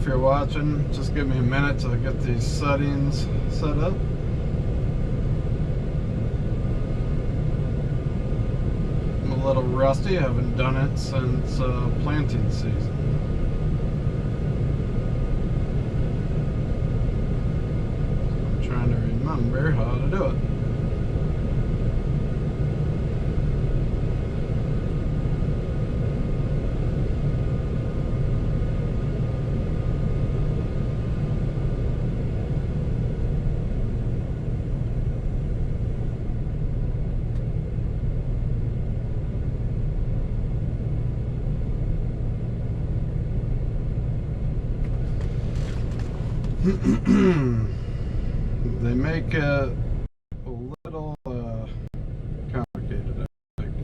if you're watching. Just give me a minute to get these settings set up. I'm a little rusty. I haven't done it since planting season. I'm trying to remember how to do it. They make it a little complicated, I think.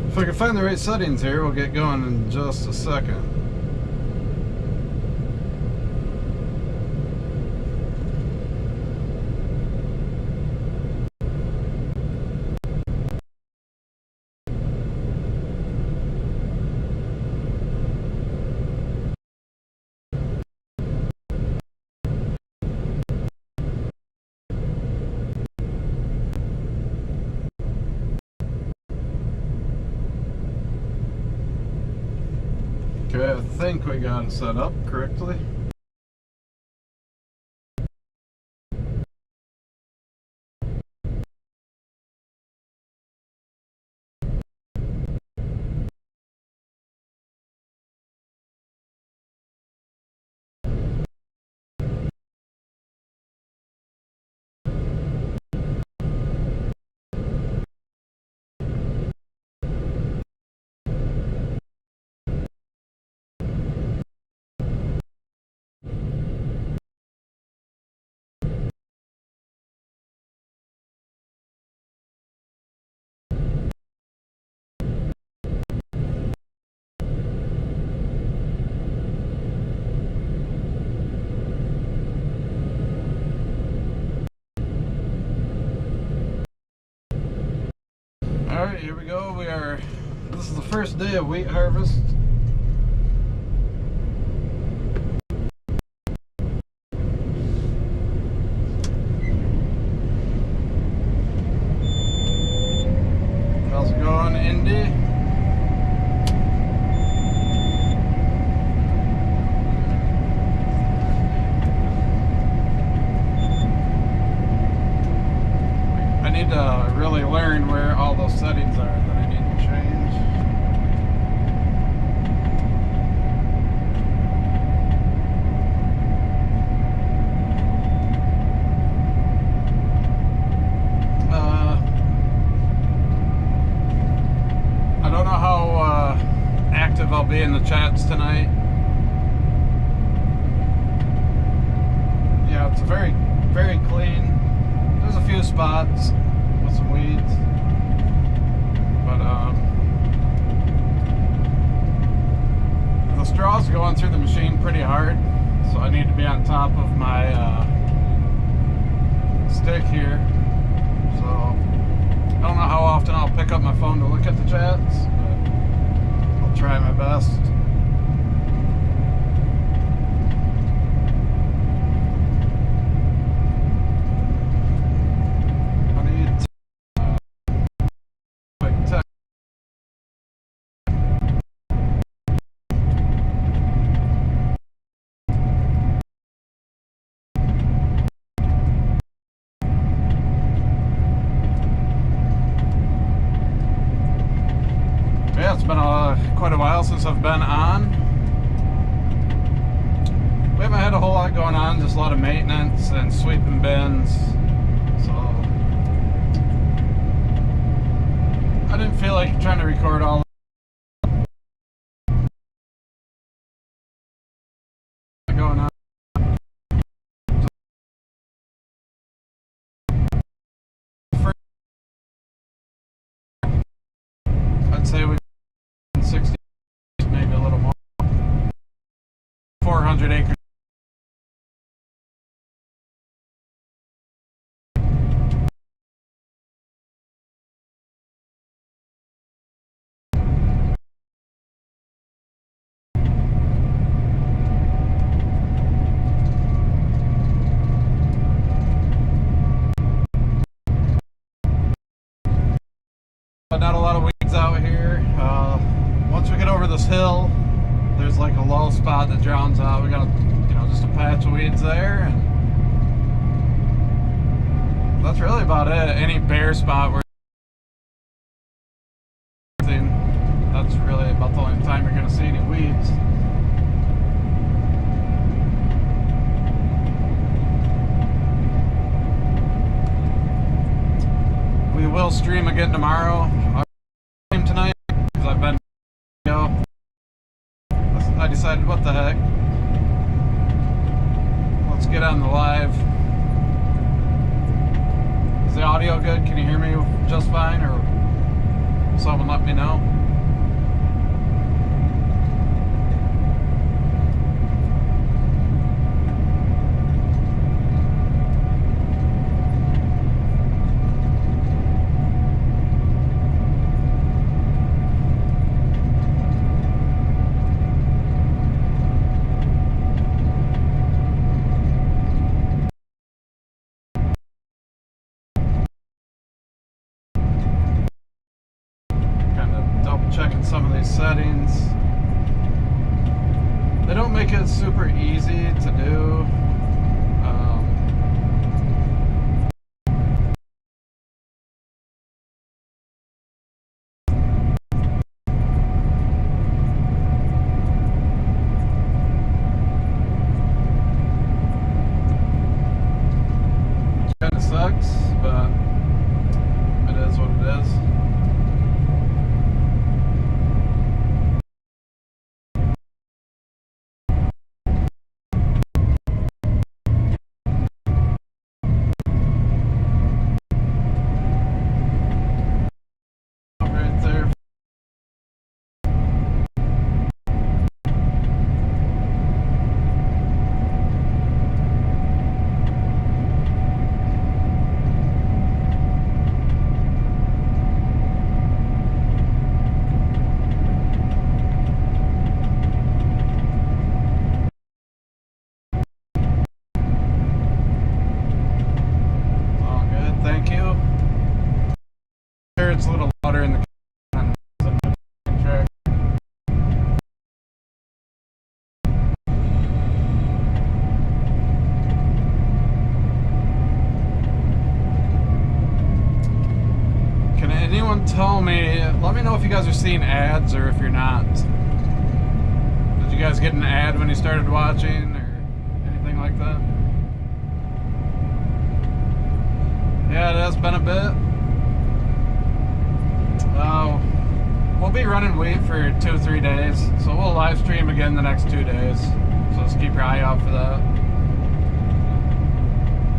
If I can find the right settings here, we'll get going in just a second. Okay, I think we got it set up correctly. Alright, here we go. This is the first day of wheat harvest. How's it going, Indy? I need to really learn where all those settings are that I need to change. I don't know how active I'll be in the chats tonight. Yeah, it's very, very clean. There's a few spots with some weeds, but the straw's going through the machine pretty hard, so I need to be on top of my stick here. So I don't know how often I'll pick up my phone to look at the chats, but I'll try my best. Yeah, it's been quite a while since I've been on. We haven't had a whole lot going on, just a lot of maintenance and sweeping bins. So I didn't feel like trying to record all going on. I'd say we've been 60, maybe a little more. 400 acres. But not a lot of weeds out here. Once we get over this hill, there's like a low spot that drowns out. We got, just a patch of weeds there, and that's really about it. Any bare spot where that's really about the only time you're going to see any weeds. We will stream again tomorrow. I'll stream tonight because I've been. I decided, what the heck? Let's get on the live. Is the audio good? Can you hear me just fine, or someone let me know? Checking some of these settings. They don't make it super easy to do. Which kind of sucks, but it is what it is. It's a little louder in the track. Can anyone tell me, let me know if you guys are seeing ads or if you're not. Did you guys get an ad when you started watching or anything like that? Yeah, it has been a bit. We'll be running wheat for 2 or 3 days, so we'll live stream again the next 2 days. So just keep your eye out for that.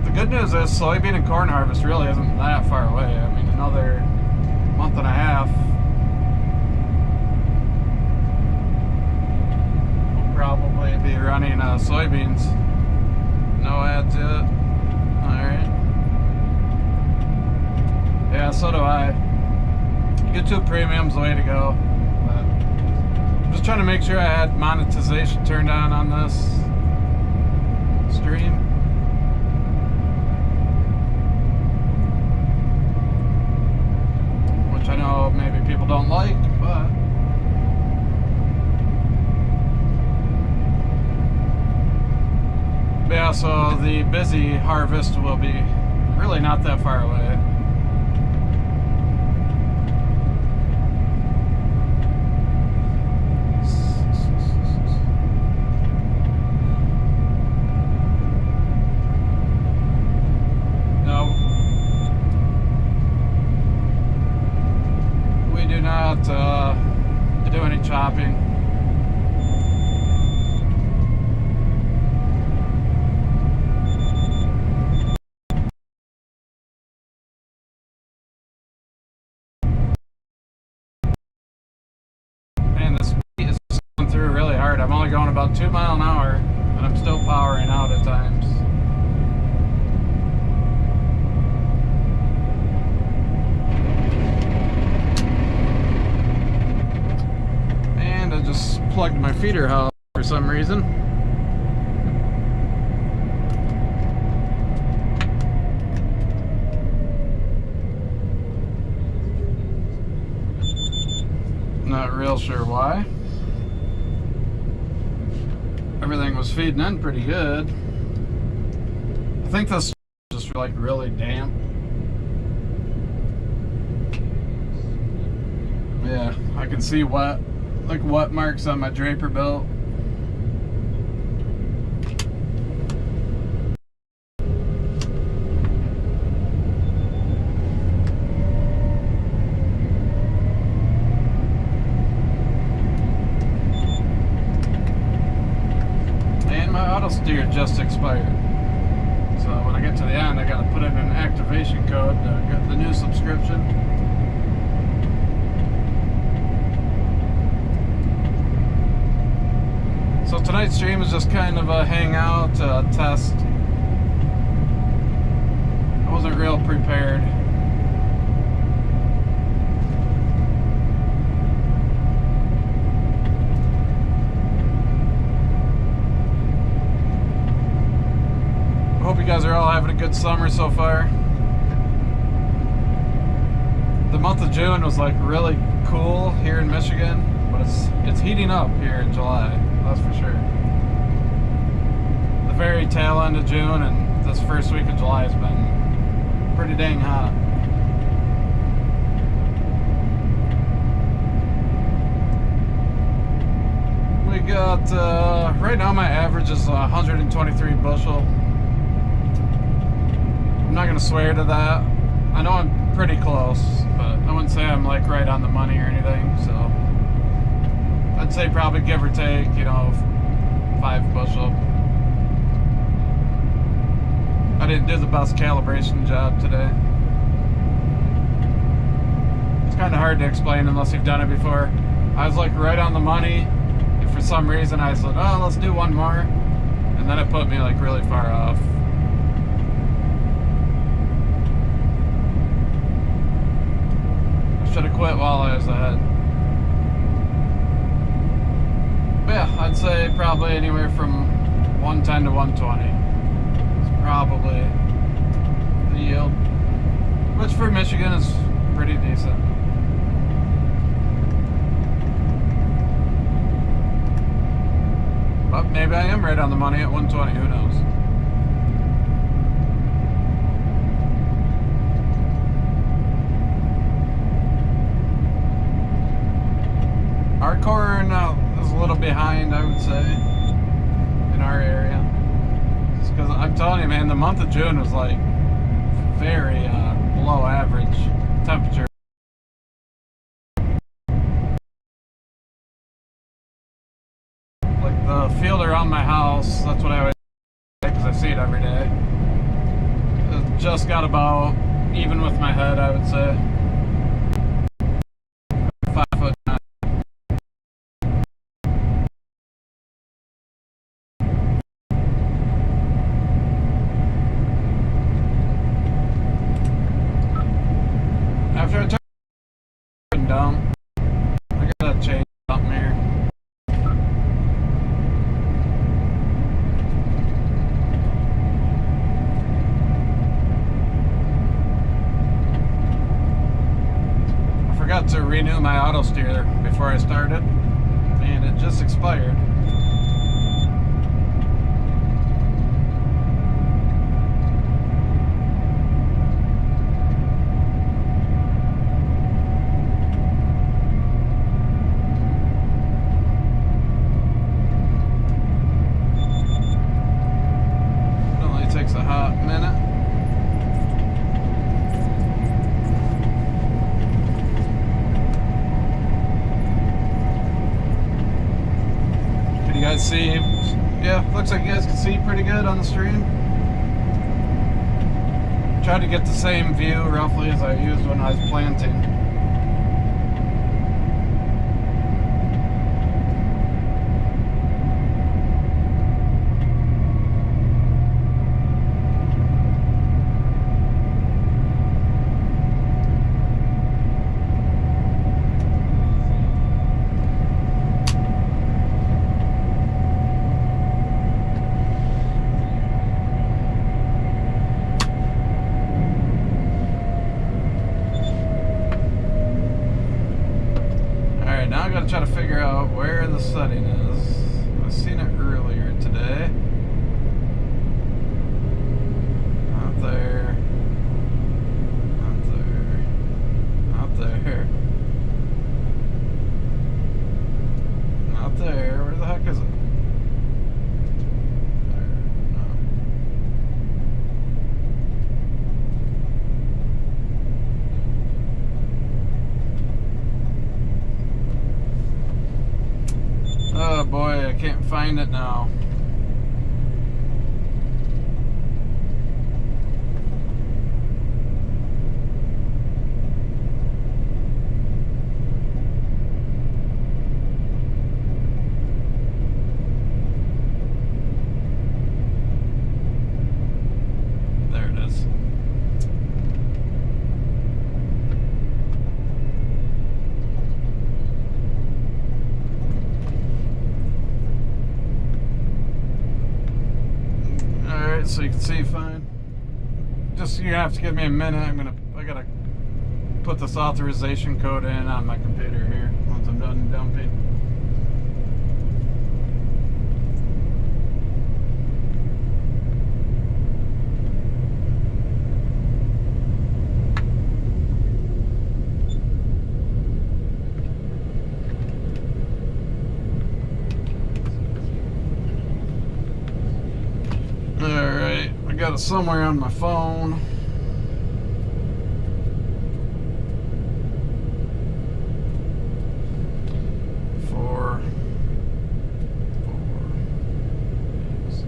The good news is soybean and corn harvest really isn't that far away. I mean, another month and a half. We'll probably be running soybeans. No ads yet. Alright. Yeah, so do I. YouTube Premium's the way to go. But I'm just trying to make sure I had monetization turned on this stream. Which I know maybe people don't like, but yeah, so the busy harvest will be really not that far away. shopping. Man, this heat is going through really hard. I'm only going about 2 miles an hour, and I'm still powering out at times. And I just plugged my feeder house for some reason. Not real sure why. Everything was feeding in pretty good. I think this is just like really damp. Yeah, I can see wet, like wet marks on my draper belt. Steer just expired, so when I get to the end I gotta put in an activation code to get the new subscription. So tonight's stream is just kind of a hangout, test. I wasn't real prepared. Hope you guys are all having a good summer so far. The month of June was like really cool here in Michigan, but it's heating up here in July, that's for sure. The very tail end of June and this first week of July has been pretty dang hot. We got, right now my average is 123 bushel. I'm not gonna swear to that. I know I'm pretty close, but I wouldn't say I'm like right on the money or anything, so I'd say probably give or take, you know, 5 bushel. I didn't do the best calibration job today. It's kind of hard to explain unless you've done it before. I was like right on the money, and for some reason I said, oh, let's do one more, and then it put me like really far off. Should have quit while I was ahead. But yeah, I'd say probably anywhere from 110 to 120. It's probably the yield, which for Michigan is pretty decent. But maybe I am right on the money at 120, who knows? Our corn is a little behind, I would say, in our area. It's because I'm telling you, man, the month of June was like very below average temperature. Like the field around my house, that's what I always say because I see it every day. It just got about even with my head, I would say. 5 foot. After I turn down, I gotta change something here. I forgot to renew my auto steer before I started, and it just expired. guys see. Yeah, looks like you guys can see pretty good on the stream. Try to get the same view roughly as I used when I was planting. Try to figure out where the setting is. I've seen it earlier today. Not there. Not there. Not there. Not there. Where the heck is it? Oh boy, I can't find it now. There it is. So you can see fine. Just you have to give me a minute. I gotta put this authorization code in on my computer here once I'm done dumping. I got it somewhere on my phone. Four, 6,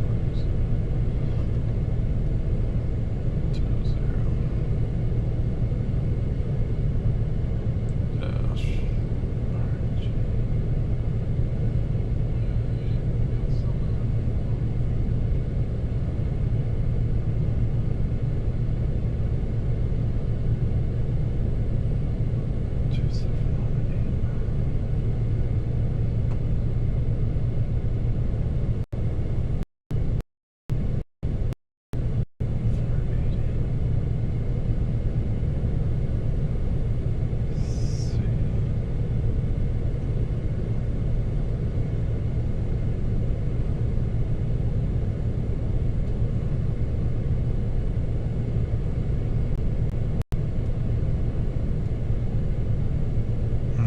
2, 0 dash RH.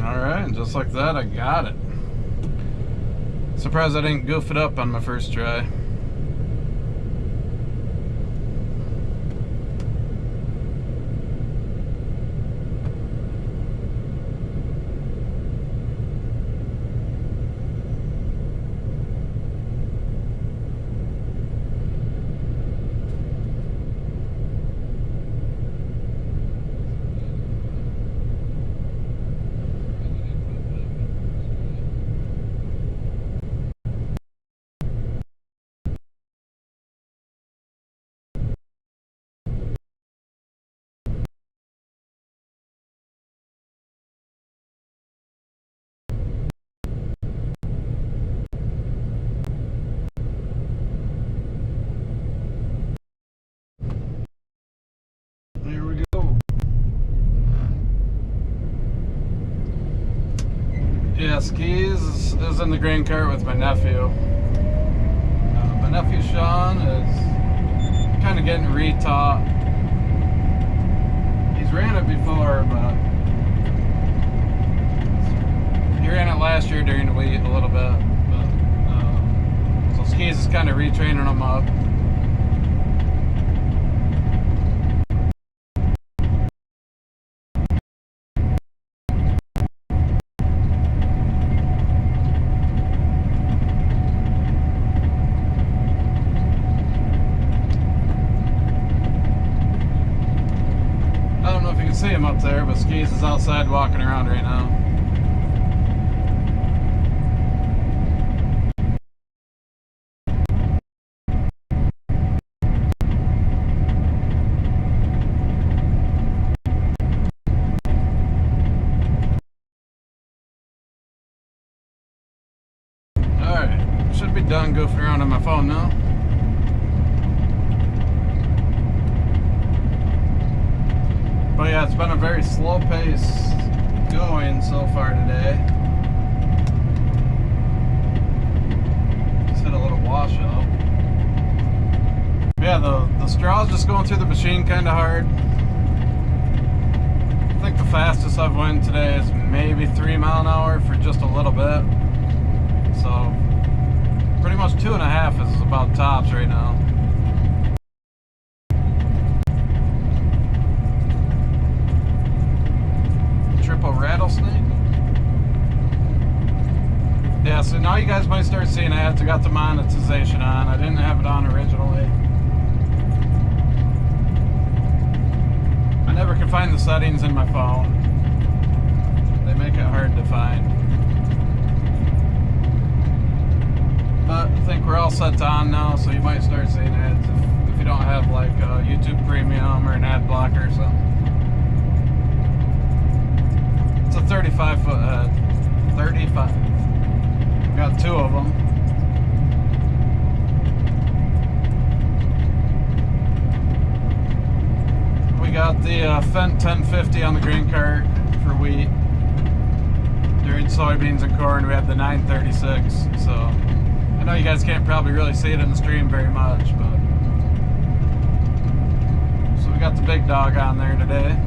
Alright, just like that, I got it. Surprised I didn't goof it up on my first try. Here we go. Yeah, skis is in the grain cart with my nephew. My nephew Sean is kind of getting retaught. He's ran it before, but he ran it last year during the week a little bit. But, so skis is kind of retraining him up. Skis is outside walking around right now. Alright, should be done goofing around on my phone now. But yeah, it's been a very slow pace going so far today. Just hit a little washout. Yeah, the straw's just going through the machine kind of hard. I think the fastest I've went today is maybe 3 mile an hour for just a little bit. So pretty much 2.5 is about tops right now. Triple rattlesnake. Yeah, so now you guys might start seeing ads. I got the monetization on. I didn't have it on originally. I never can find the settings in my phone. They make it hard to find. But I think we're all set on now, so you might start seeing ads if you don't have like YouTube Premium or an ad blocker or something. It's a 35-foot head. 35. We got 2 of them. We got the Fendt 1050 on the green cart for wheat. During soybeans and corn, we had the 936. So I know you guys can't probably really see it in the stream very much, but so we got the big dog on there today.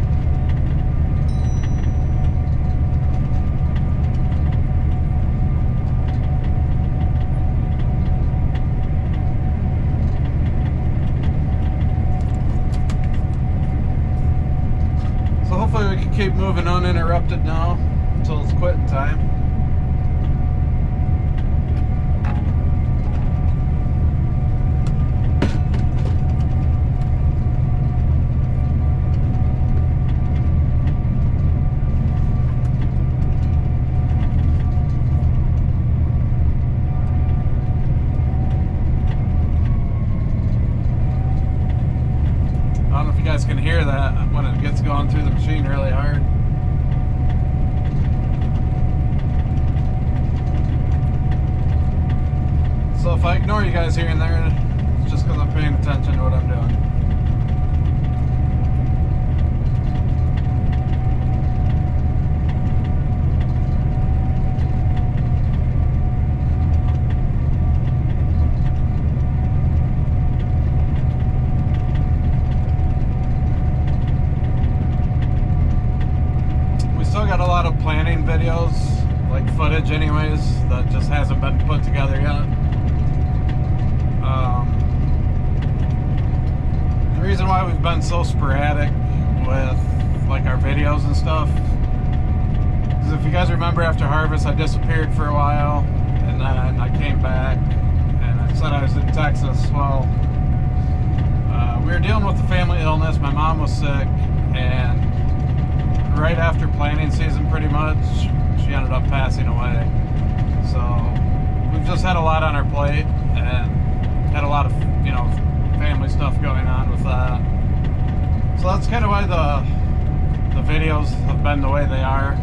So hopefully we can keep moving uninterrupted now until it's quitting time. I don't know if you guys can hear that when it gets going through the machine really hard. So if I ignore you guys here and there, it's just because I'm paying attention to what I'm doing. Got a lot of planning videos, like footage anyways, that just hasn't been put together yet. The reason why we've been so sporadic with like our videos and stuff is, if you guys remember, after harvest I disappeared for a while, and then I came back and I said I was in Texas. Well, we were dealing with the family illness. My mom was sick, and right after planting season pretty much, she ended up passing away. So we've just had a lot on our plate and had a lot of, you know, family stuff going on with that. So that's kind of why the videos have been the way they are,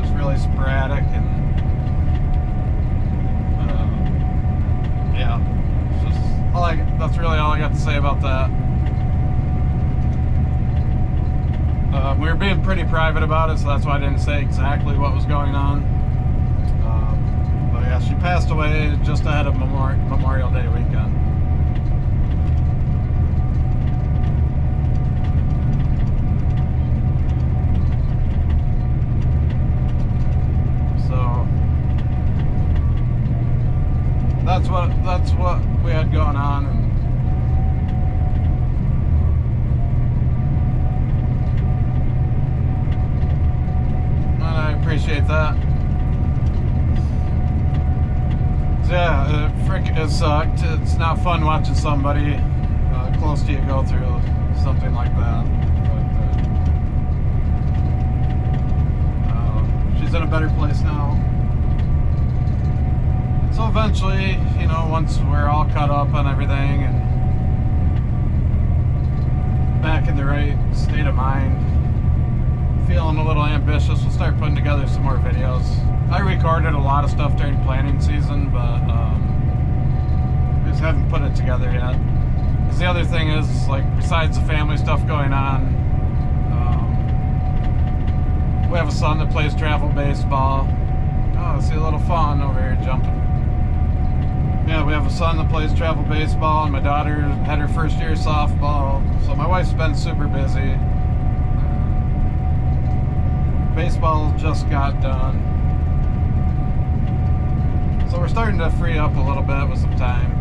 just really sporadic. And yeah, it's just that's really all I got to say about that. We were being pretty private about it, so that's why I didn't say exactly what was going on. But yeah, she passed away just ahead of Memorial Day weekend. So that's what we had going on. And I appreciate that. Yeah, it sucked. It's not fun watching somebody close to you go through something like that. But, in a better place now. So eventually, you know, once we're all caught up on everything and back in the right state of mind, feeling a little ambitious, we'll start putting together some more videos. I recorded a lot of stuff during planning season, but I just haven't put it together yet. Because the other thing is, like, besides the family stuff going on, we have a son that plays travel baseball. Oh, I see a little fawn over here jumping. Yeah, we have a son that plays travel baseball, and my daughter had her first year of softball. So my wife's been super busy. Baseball just got done. So we're starting to free up a little bit with some time.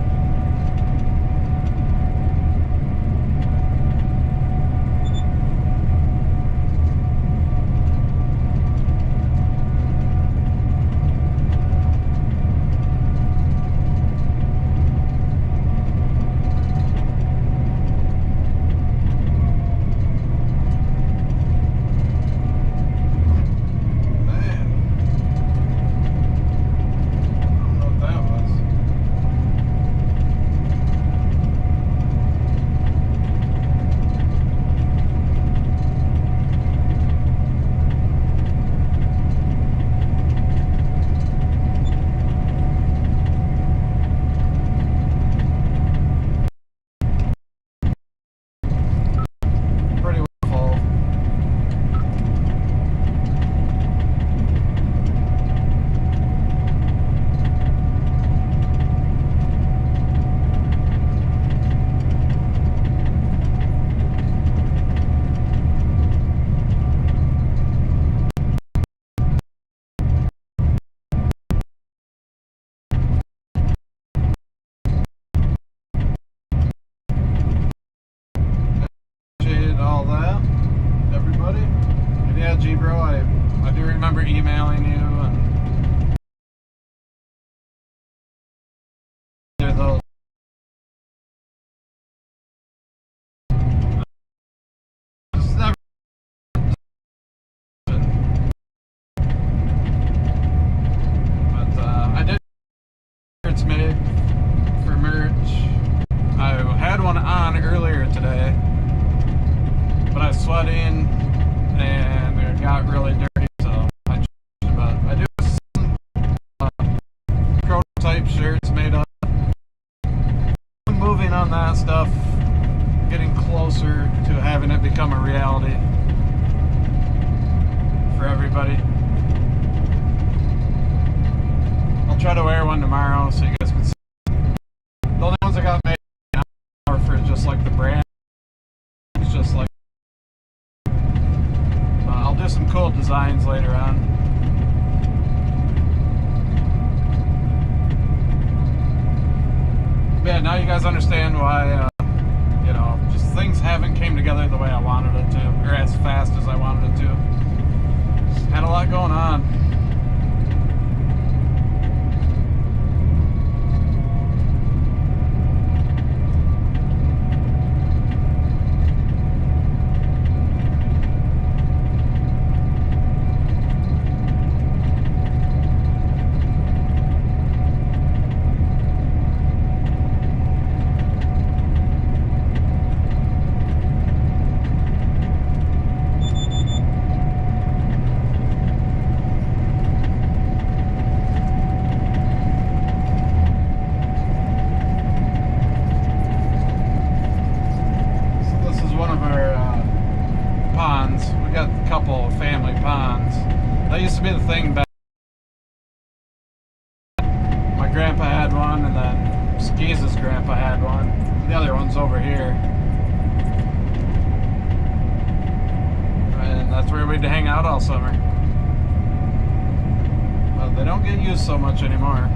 All that, everybody. And yeah, G-Bro, I do remember emailing you, and those. It's never. But I did shirts made for merch. I had one on earlier today, but I was sweating and it got really dirty, so I changed it. But I do some prototype shirts made up. I'm moving on that stuff, getting closer to having it become a reality for everybody. I'll try to wear one tomorrow so you guys can see. The only ones I got made are for just like the brand. It's just like I'll do some cool designs later on. But yeah, now you guys understand why, you know, just things haven't came together the way I wanted it to, or as fast as I wanted it to. Just had a lot going on. That used to be the thing back. My grandpa had one, and then Skeez's grandpa had one. The other one's over here. And that's where we'd hang out all summer. But they don't get used so much anymore.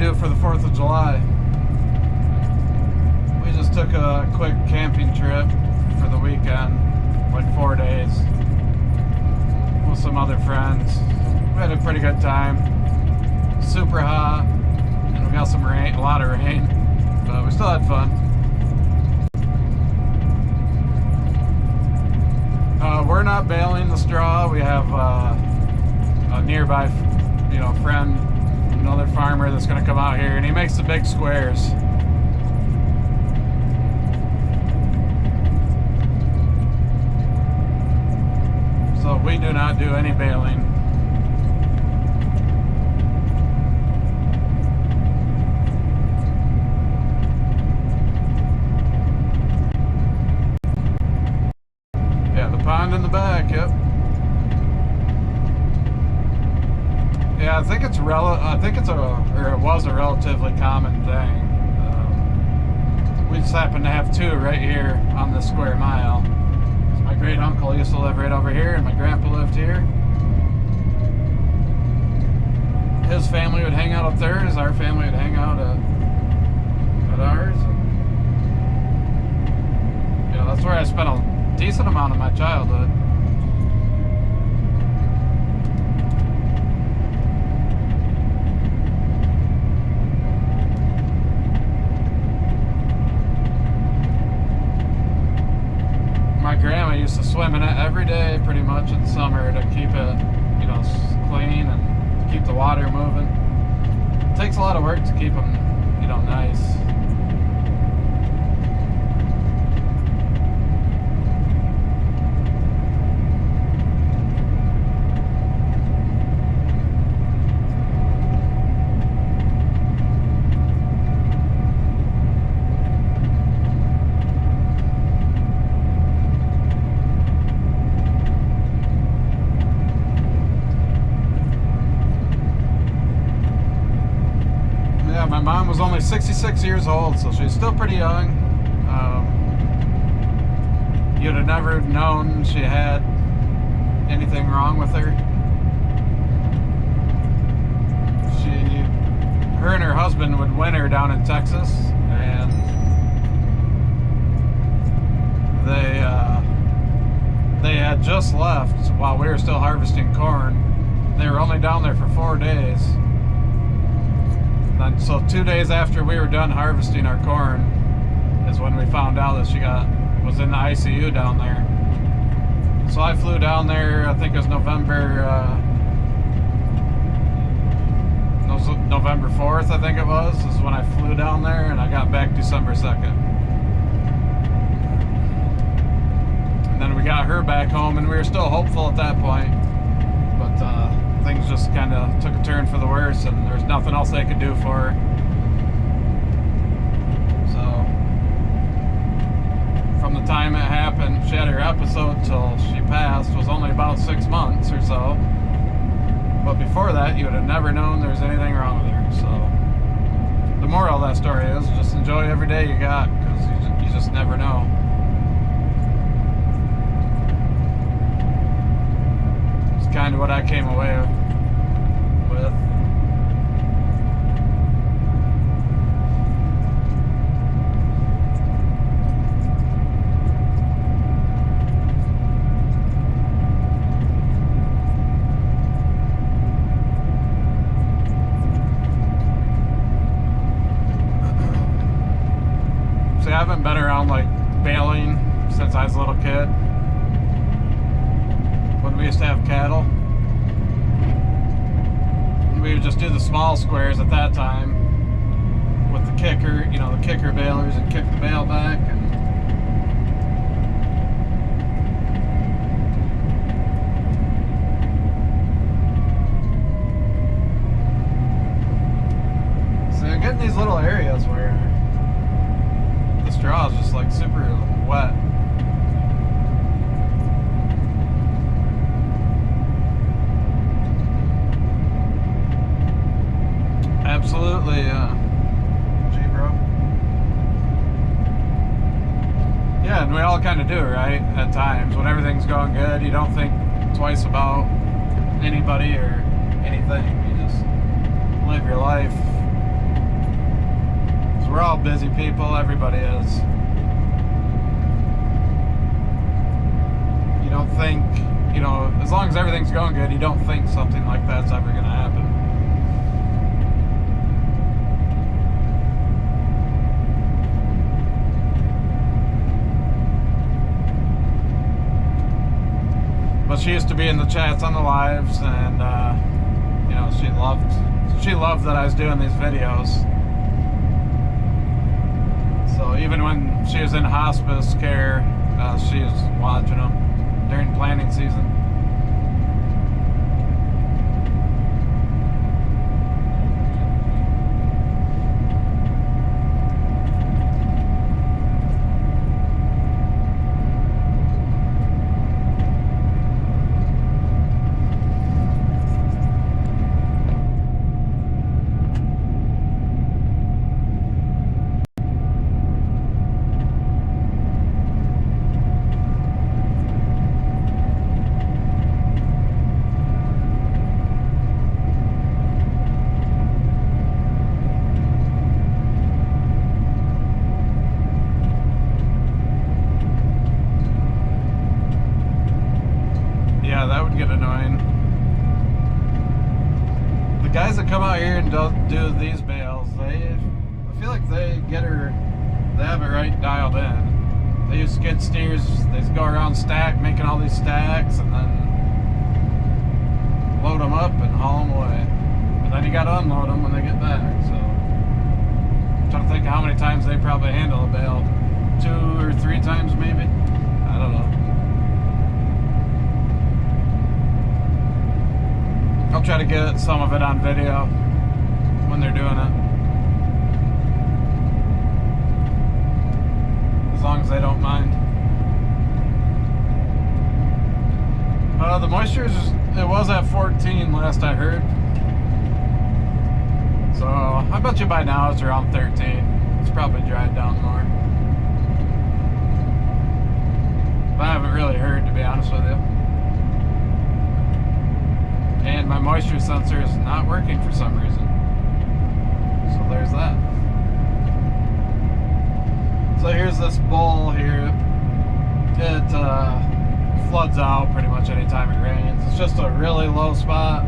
do for the 4th of July? We just took a quick camping trip for the weekend, like 4 days, with some other friends. We had a pretty good time. Super hot, and we got some rain, a lot of rain, but we still had fun. We're not baling the straw. We have a nearby, friend, another farmer that's going to come out here, and he makes the big squares. So we do not do any baling. Pond in the back, yep. Yeah, I think it was a relatively common thing. We just happen to have two right here on this square mile. My great uncle used to live right over here, and my grandpa lived here. His family would hang out up there, as our family would hang out at ours. Yeah, that's where I spent a decent amount of my childhood. My grandma used to swim in it every day pretty much in summer to keep it, clean and to keep the water moving. It takes a lot of work to keep them, nice. My mom was only 66 years old, so she's still pretty young. You'd have never known she had anything wrong with her. Her and her husband would winter down in Texas, and they had just left while we were still harvesting corn. They were only down there for 4 days. And so 2 days after we were done harvesting our corn is when we found out that she was in the ICU down there. So I flew down there, I think it was November 4th, I think it was when I flew down there, and I got back December 2nd. And then we got her back home, and we were still hopeful at that point, but things just kind of took a turn for the worse, and there's nothing else they could do for her. So from the time it happened, she had her episode till she passed, was only about 6 months or so. But before that, you would have never known there was anything wrong with her. So the moral of that story is just enjoy every day you got, because you just never know. Kind of what I came away with. See, I haven't been around like baling since I was a little kid. When we used to have cattle, we would just do the small squares at that time with the kicker, the kicker balers, and kick the bale back. And so you're getting these little areas where the straw is just like super wet. Absolutely, gee, bro. Yeah, and we all kind of do, right? At times, when everything's going good, you don't think twice about anybody or anything. You just live your life busy people. Everybody is. You don't think, you know, as long as everything's going good, you don't think something like that's ever going to happen. But she used to be in the chats on the lives, and you know, she loved that I was doing these videos. So even when she was in hospice care, she was watching them during planting season. That would get annoying. The guys that come out here and do these bales, I feel like they have it right dialed in. They use skid steers, they just go around making all these stacks, and then load them up and haul them away. And then you gotta unload them when they get back, so. I'm trying to think how many times they probably handle a bale. 2 or 3 times maybe? I don't know. I'll try to get some of it on video when they're doing it. As long as they don't mind. The moisture it was at 14 last I heard. So I bet you by now it's around 13. It's probably dried down more. But I haven't really heard, to be honest with you. And my moisture sensor is not working for some reason. So there's that. So here's this bowl here. It floods out pretty much anytime it rains. It's just a really low spot.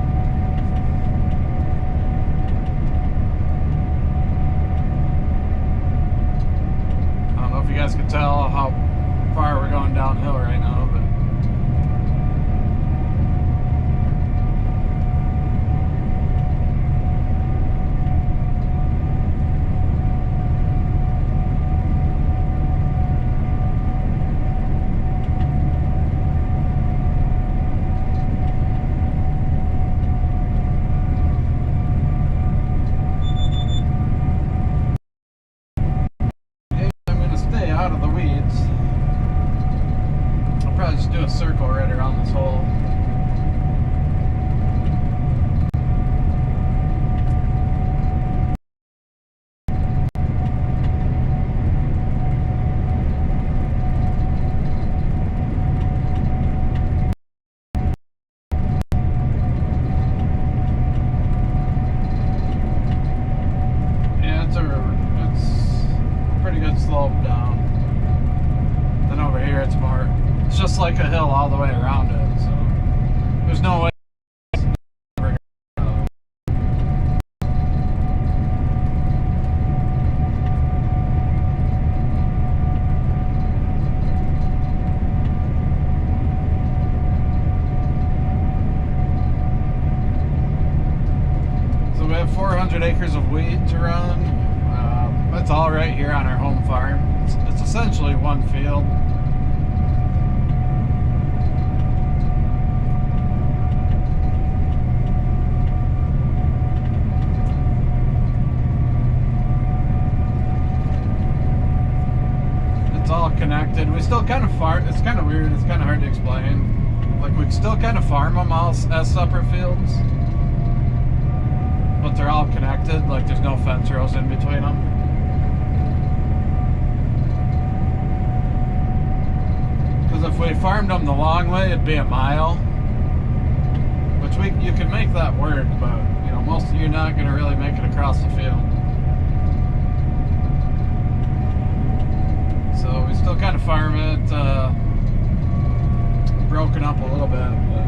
I don't know if you guys can tell how far we're going downhill right now, but out of the weeds. I'll probably just do a circle right around this hole. Yeah, it's a pretty good slope down. Then over here it's just like a hill all the way around it, so there's no way. So we have 400 acres of wheat to run. That's all right here on our home farm. It's essentially one field. It's all connected. We still kind of farm. It's kind of weird. It's kind of hard to explain. Like, we still kind of farm them all as separate fields, but they're all connected. Like, there's no fence rows in between them. Because if we farmed them the long way, it'd be a mile, which you could make that work, but you know, you're not going to really make it across the field. still kind of farm it, broken up a little bit, but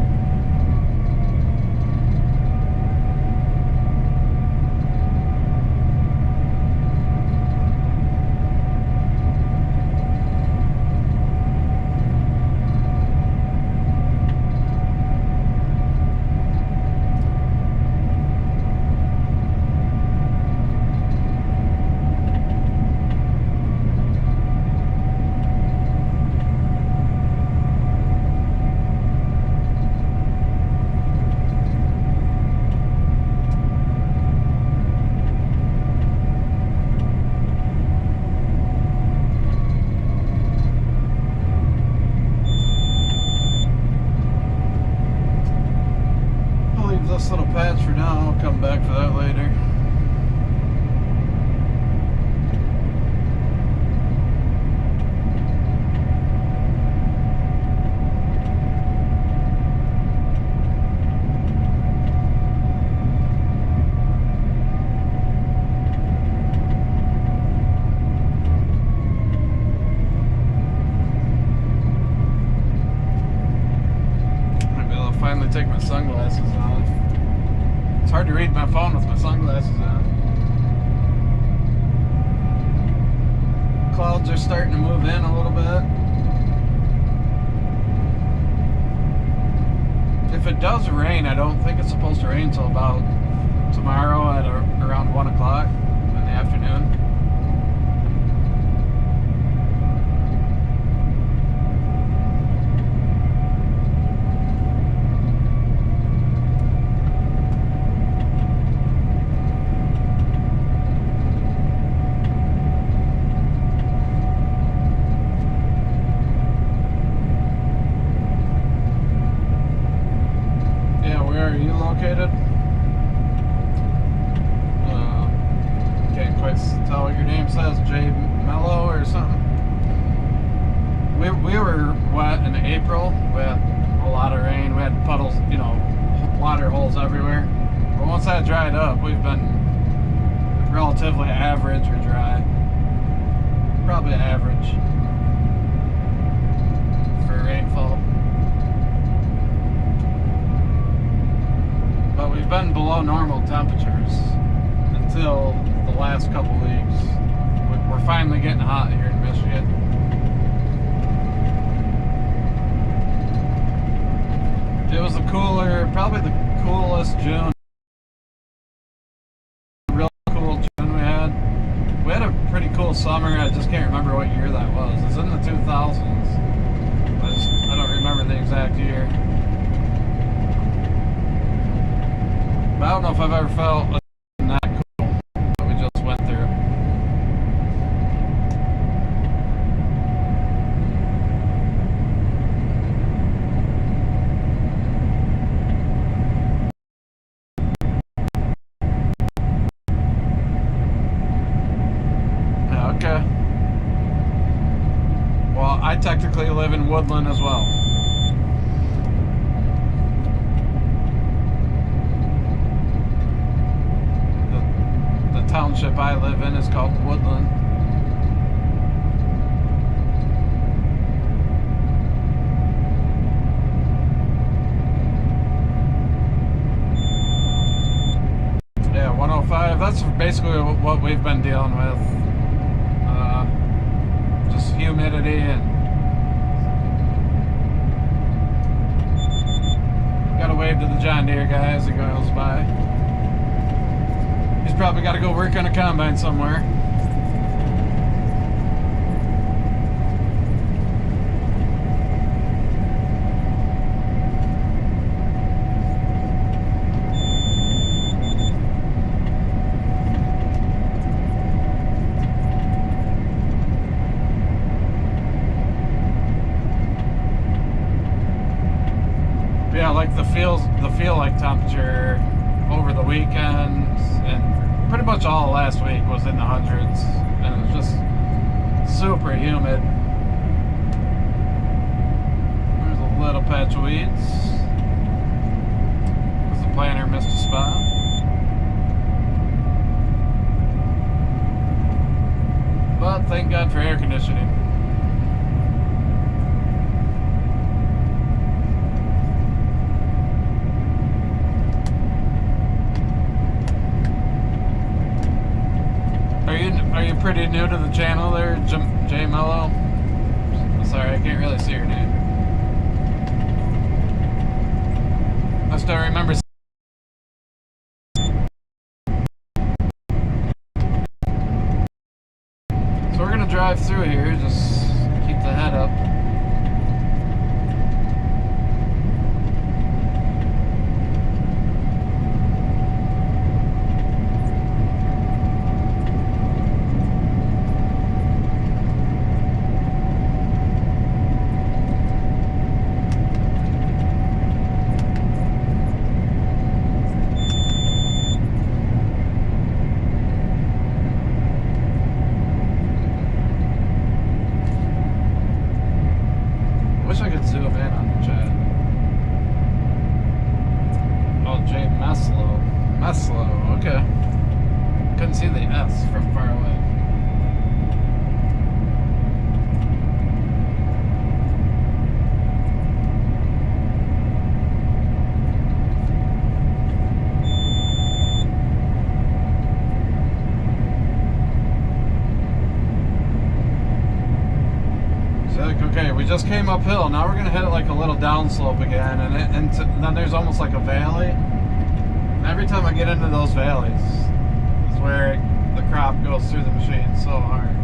this little patch for now. I'll come back for that later. Maybe I'll finally take my sunglasses off. It's hard to read my phone with my sunglasses on. Clouds are starting to move in a little bit. If it does rain, I don't think it's supposed to rain until about tomorrow at around 1 o'clock in the afternoon. Where are you located? Can't quite tell what your name says. J Mello or something. We were wet in April. We had a lot of rain. We had puddles, you know, water holes everywhere. But once that dried up, we've been relatively average or dry. Probably average for rainfall. But we've been below normal temperatures until the last couple weeks. We're finally getting hot here in Michigan. It was probably the coolest June. Real cool June we had. We had a pretty cool summer. I just can't remember what year that was. It's in the 2000s. I don't remember the exact year. But I don't know if I've ever felt that cool that we just went through. Yeah, okay. Well, I technically live in Woodland as well. Township I live in is called Woodland. Yeah, 105. That's basically what we've been dealing with. Just humidity and gotta wave to the John Deere guy as he goes by. He's probably got to go work on a combine somewhere. Yeah, like the feel like temperature over the weekend and pretty much all last week was in the hundreds, and it was just super humid. There's a little patch of weeds because the planter missed a spot. But thank God for air conditioning. Are you pretty new to the channel there, J Mello? Sorry, I can't really see your name. I still remember. So we're gonna drive through here, just keep the head up. Wish I could zoom in on the chat. Oh, Jay Meslow, okay. Couldn't see the S from far away. Okay, we just came uphill. Now we're gonna hit it like a little downslope again, and then there's almost like a valley. And every time I get into those valleys, is where the crop goes through the machine so hard.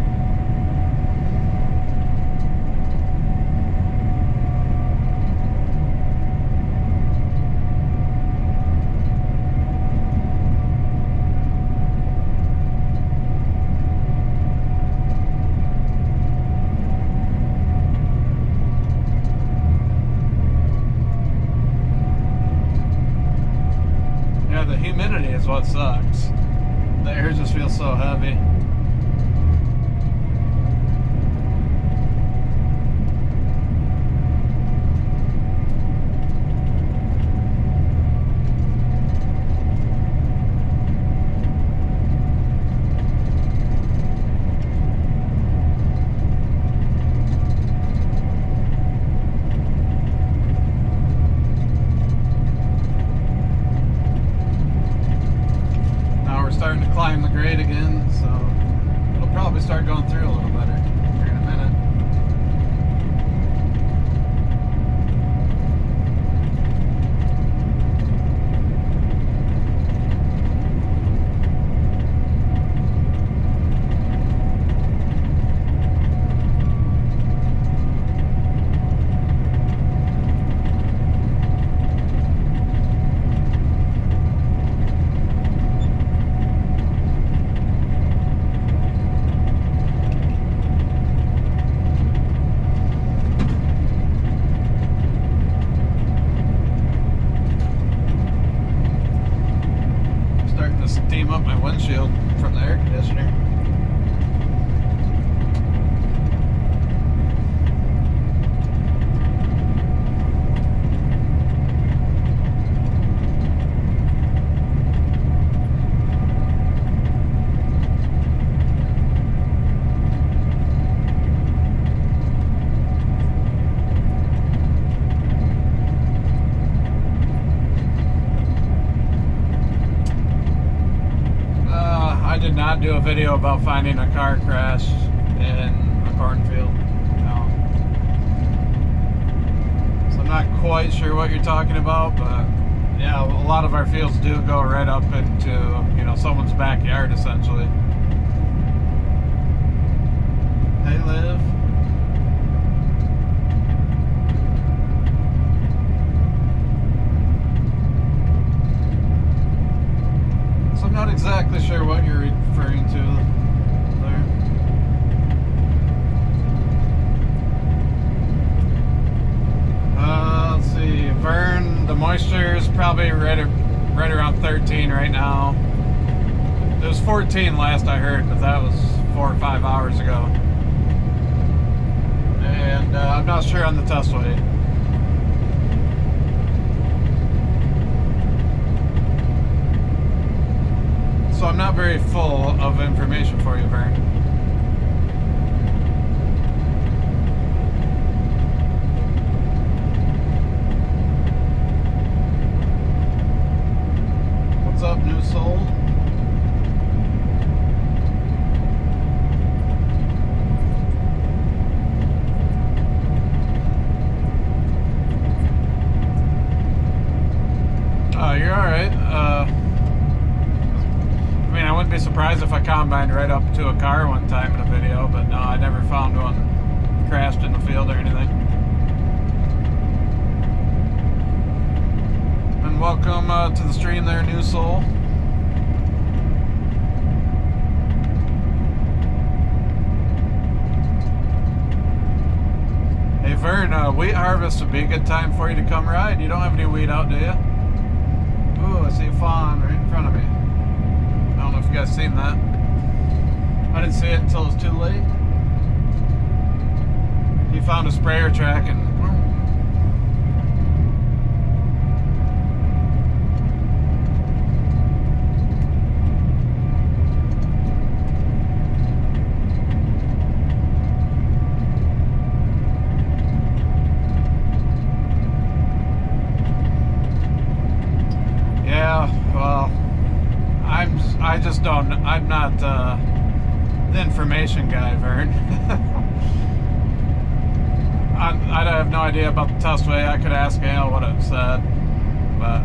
The humidity is what sucks. The air just feels so heavy. Starting to climb the grade again, so it'll probably start going through a little better here in a minute. Steam up my windshield from the air conditioner. I did not do a video about finding a car crash in a cornfield. No. So I'm not quite sure what you're talking about, but yeah, a lot of our fields do go right up into, you know, someone's backyard essentially. Hey, Liv. I'm not exactly sure what you're referring to there. Let's see, Vern, the moisture is probably right around 13 right now. It was 14 last I heard, but that was 4 or 5 hours ago. And I'm not sure on the test weight. So I'm not very full of information for you, Vern. What's up, New Soul? be surprised if I combined right up to a car one time in a video, but no, I never found one crashed in the field or anything. And welcome to the stream there, New Soul. Hey Vern, wheat harvest would be a good time for you to come ride. You don't have any wheat out, do you? Ooh, I see a fawn right in front of me. I don't know if you guys seen that. I didn't see it until it was too late. He found a sprayer track and I'm not the information guy, Vern. I have no idea about the testway. I could ask Hale what it said, but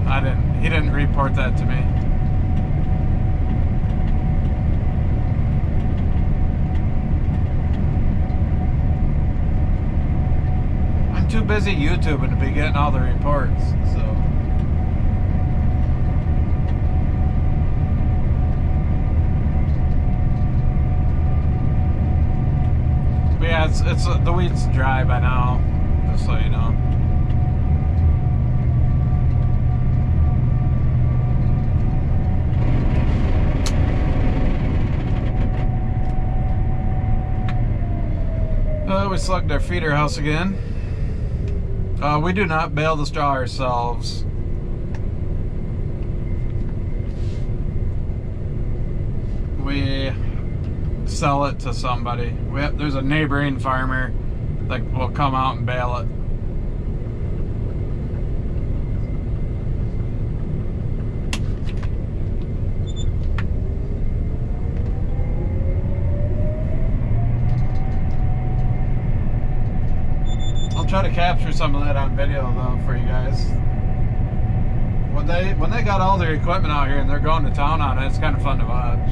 he didn't report that to me. I'm too busy YouTubing to be getting all the reports, so. Yeah, it's the wheat's dry by now, just so you know. We slugged our feeder house again. We do not bale the straw ourselves. We sell it to somebody. There's a neighboring farmer that will come out and bale it. I'll try to capture some of that on video though for you guys. When they got all their equipment out here and they're going to town on it, it's kind of fun to watch.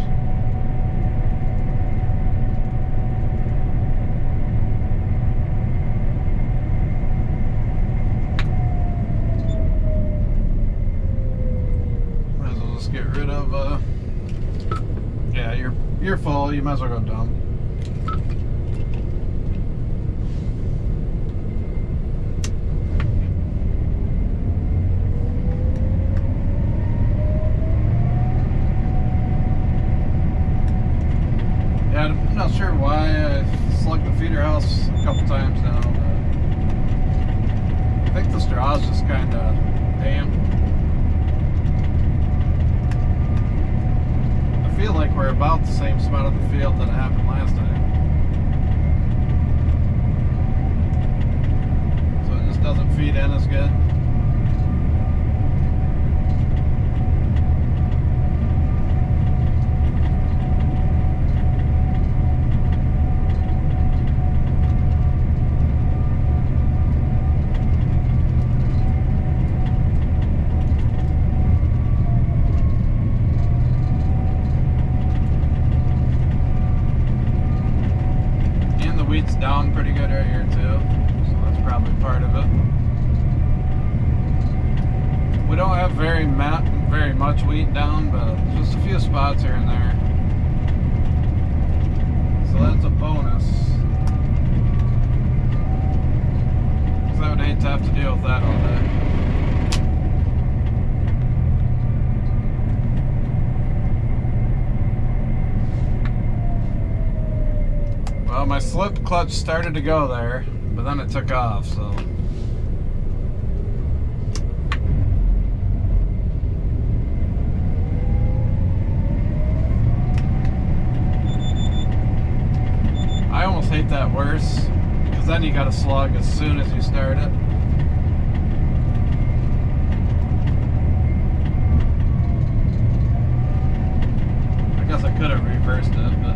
Get rid of yeah, you're full, you might as well go dump. Yeah, I'm not sure why I slugged the feeder house a couple times now, but I think the straw's just kind of damp. I feel like we're about the same spot of the field that it happened last time. So it just doesn't feed in as good. Down pretty good right here too, so that's probably part of it. We don't have very much wheat down, but just a few spots here and there, so that's a bonus. Because I would hate to have to deal with that all day. Well, my slip clutch started to go there, but then it took off, so. I almost hate that worse, because then you gotta slug as soon as you start it. I guess I could have reversed it, but.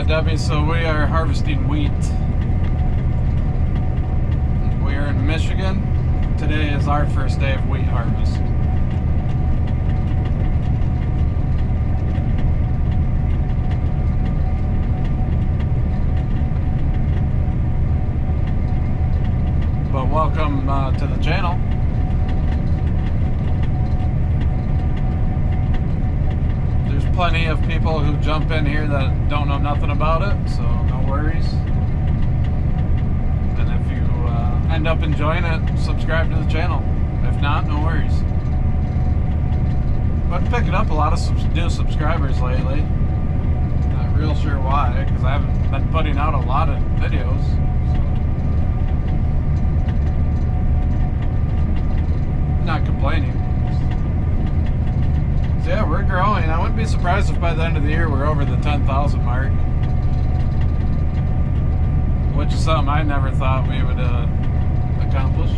Yeah, Debbie, so we are harvesting wheat. We are in Michigan. Today is our first day of wheat harvest. But welcome to the channel. There's plenty of people who jump in here that don't know nothing about it, so no worries. And if you end up enjoying it, subscribe to the channel. If not, no worries. But I'm picking up a lot of new subscribers lately. Not real sure why, because I haven't been putting out a lot of videos. Not complaining. So yeah, we're growing. I wouldn't be surprised if by the end of the year we're over the 10,000 mark, which is something I never thought we would accomplish.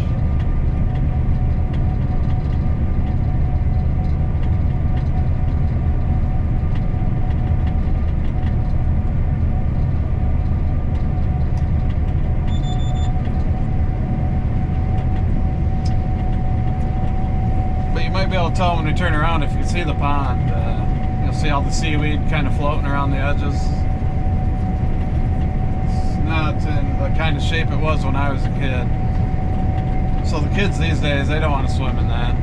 Be able to tell when we turn around. If you can see the pond, you'll see all the seaweed kind of floating around the edges. It's not in the kind of shape it was when I was a kid. So the kids these days, they don't want to swim in that.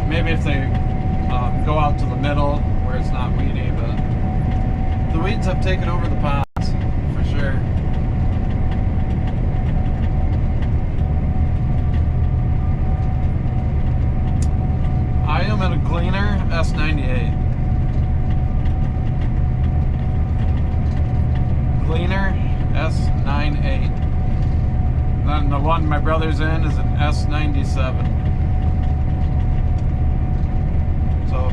Maybe if they go out to the middle where it's not weedy, but the weeds have taken over the ponds for sure. I am at a Gleaner S98. Gleaner S98. Then the one my brother's in is an S97. So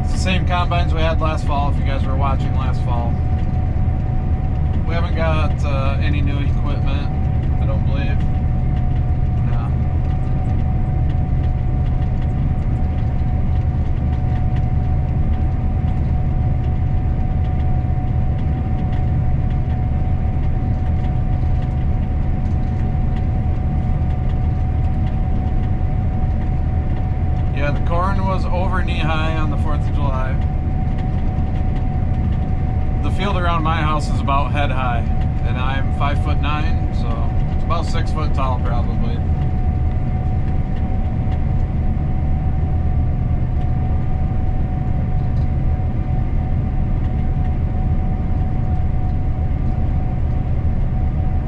it's the same combines we had last fall, if you guys were watching last fall. We haven't got any new equipment, I don't believe. Yeah, the corn was over knee-high on the 4th of July. The field around my house is about head-high, and I'm 5'9", so it's about 6 foot tall probably.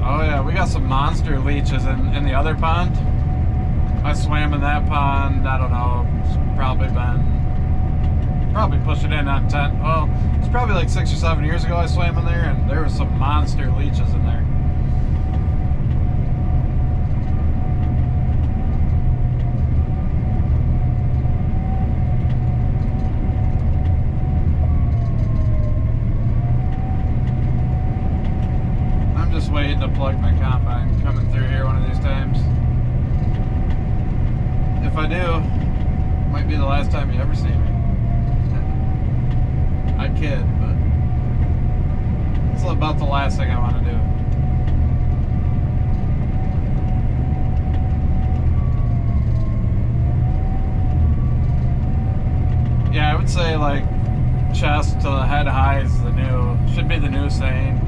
Oh yeah, we got some monster leeches in the other pond. I swam in that pond, I don't know, it's probably pushing in on 10, well, it's probably like 6 or 7 years ago I swam in there, and there was some monster leeches in there. I'm just waiting to plug my combine coming through here one of these times. If I do, it might be the last time you ever see me. I kid, but it's about the last thing I want to do. Yeah, I would say like chest to the head high is should be the new saying.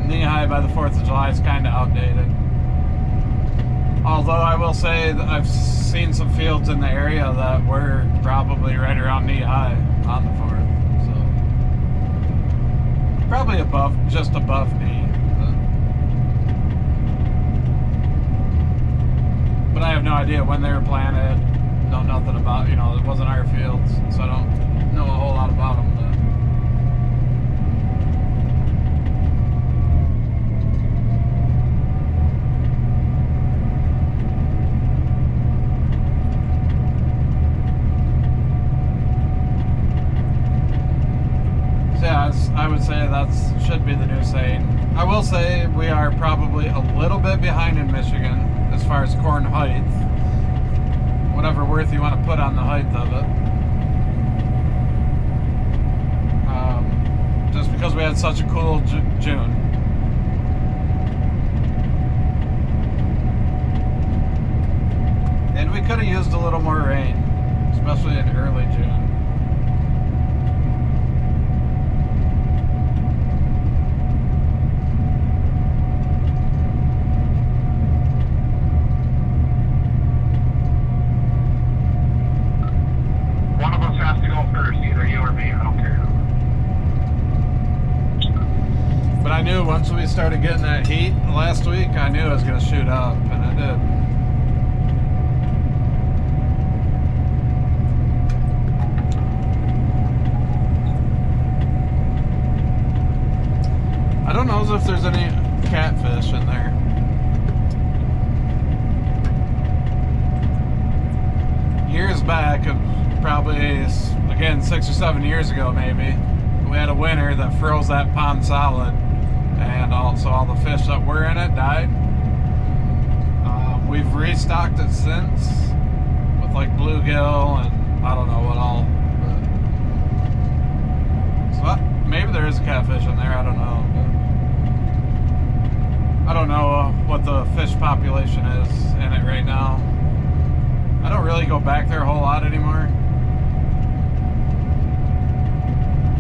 Knee high by the 4th of July is kind of outdated. Although I will say that I've seen some fields in the area that were probably right around knee high on the 4th, so probably just above knee. But I have no idea when they were planted. Know nothing about, it wasn't our fields, so I don't know a whole lot about them. I would say that should be the new saying. I will say we are probably a little bit behind in Michigan as far as corn height. Whatever worth you want to put on the height of it. because we had such a cool June. And we could have used a little more rain, especially in early June. One of us has to go first, either you or me, I don't care. But I knew once we started getting that heat last week, I knew it was going to shoot up, and it did. I don't know if there's any catfish in there. Years back, probably, again, 6 or 7 years ago maybe, we had a winter that froze that pond solid, and also all the fish that were in it died. We've restocked it since with like bluegill and I don't know what all. But, so maybe there is a catfish in there, I don't know. I don't know what the fish population is in it right now. I don't really go back there a whole lot anymore.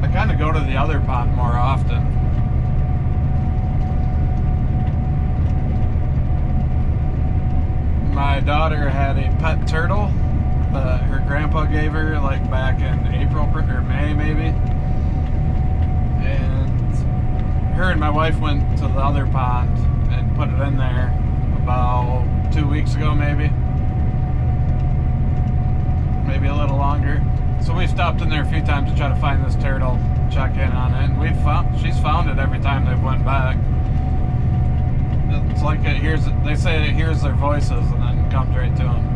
I kind of go to the other pond more often. My daughter had a pet turtle that her grandpa gave her like back in April or May maybe. And her and my wife went to the other pond and put it in there about 2 weeks ago maybe a little longer. So we stopped in there a few times to try to find this turtle, check in on it, and she's found it every time they've went back. It's like they say it hears their voices and then comes right to them.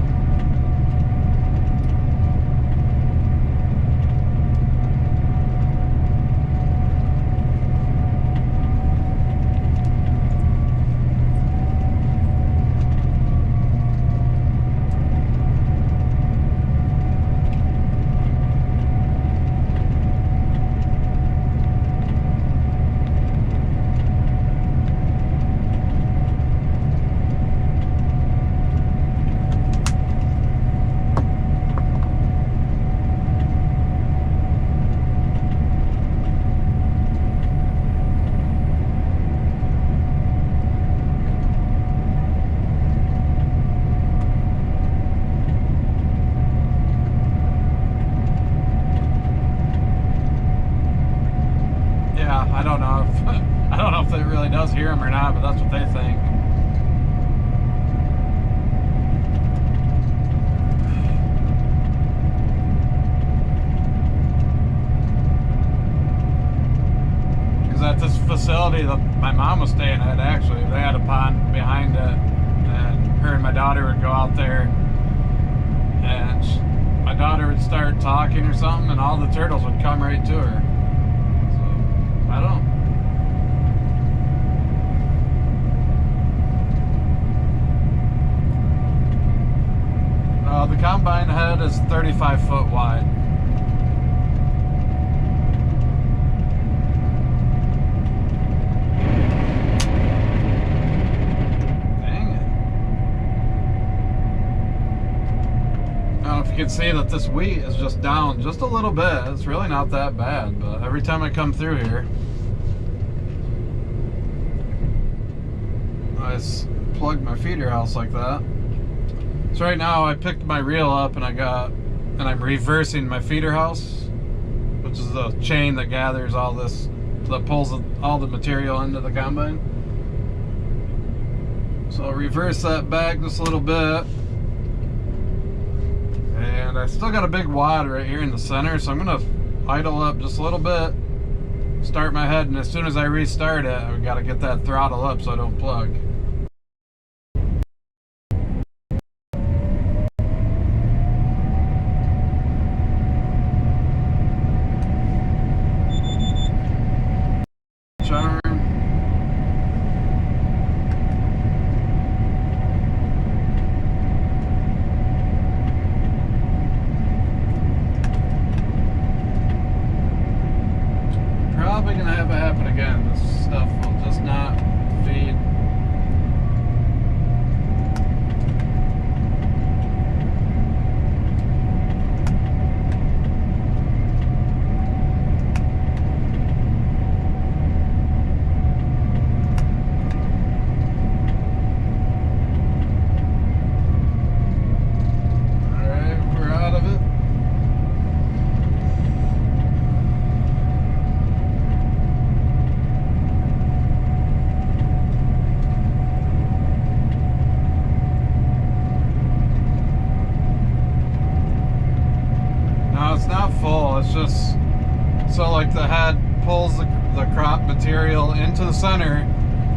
I don't know if it really does hear them or not, but that's what they think. Because at this facility that my mom was staying at, actually, they had a pond behind it, and her and my daughter would go out there, and my daughter would start talking or something, and all the turtles would come right to her. So, I don't know. The combine head is 35 foot wide. Dang it. I don't know if you can see that this wheat is just down just a little bit. It's really not that bad, but every time I come through here, I plug my feeder house like that. So right now I picked my reel up and I'm reversing my feeder house, which is the chain that gathers all this, that pulls all the material into the combine. So I'll reverse that back just a little bit. And I still got a big wad right here in the center, so I'm gonna idle up just a little bit, start my head, and as soon as I restart it, I've got to get that throttle up so I don't plug. Probably gonna have it happen again. This stuff will just not feed. It's just so like the head pulls the crop material into the center,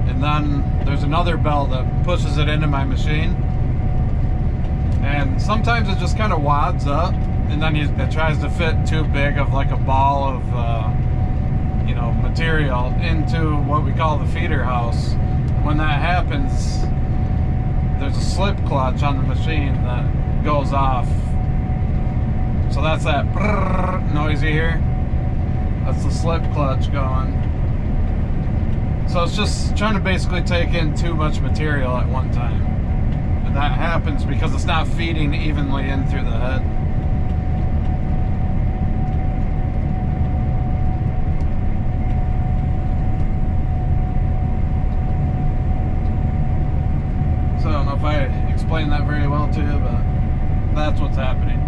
and then there's another belt that pushes it into my machine, and sometimes it just kind of wads up, and then it tries to fit too big of like a ball of you know, material into what we call the feeder house. When that happens, there's a slip clutch on the machine that goes off. So that's that brrrr noise you hear. That's the slip clutch going. So it's just trying to basically take in too much material at one time. And that happens because it's not feeding evenly in through the head. So I don't know if I explained that very well to you, but that's what's happening.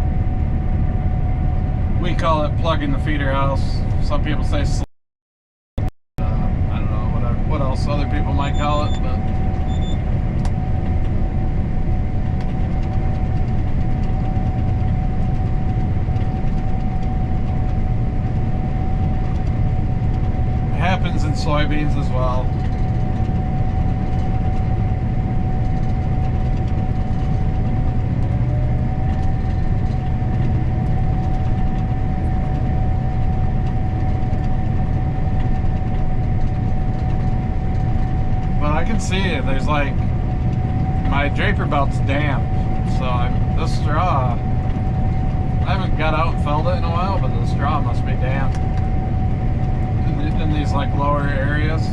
We call it plugging the feeder house. Some people say I don't know what else other people might call it, but it happens in soybeans as well. I can see it. There's like, my draper belt's damp, so this straw, I haven't got out and felt it in a while, but the straw must be damp in these like lower areas.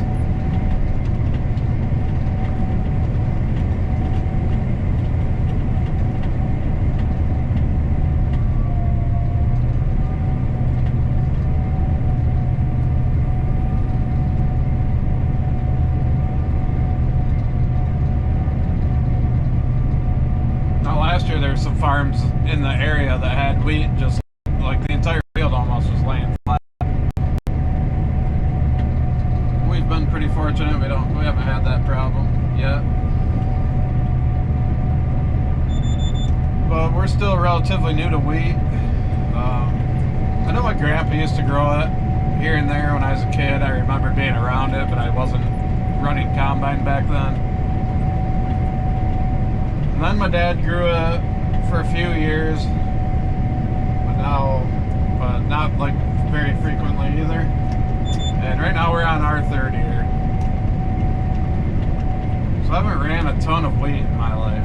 There were some farms in the area that had wheat, just like the entire field almost was laying flat. We've been pretty fortunate. We haven't had that problem yet. But we're still relatively new to wheat. I know my grandpa used to grow it here and there when I was a kid. I remember being around it, but I wasn't running combine back then. And then my dad grew it for a few years, but not like very frequently either. And right now we're on our third year. So I haven't ran a ton of wheat in my life.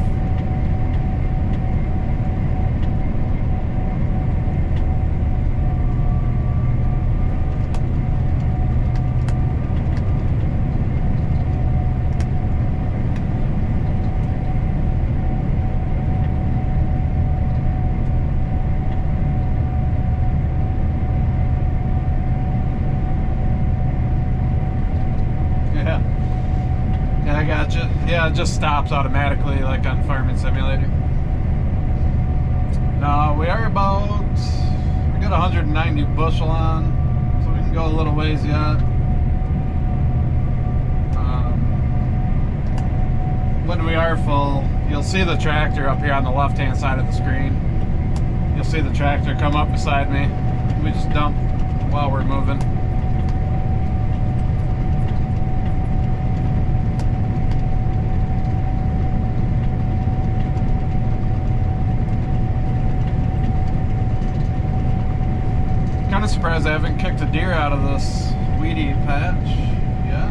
I gotcha. Yeah, it just stops automatically like on Farming Simulator. No, we are about, we got 190 bushel on, so we can go a little ways yet. When we are full, you'll see the tractor up here on the left hand side of the screen. You'll see the tractor come up beside me. We just dump while we're moving. Kind of surprised I haven't kicked a deer out of this weedy patch yet.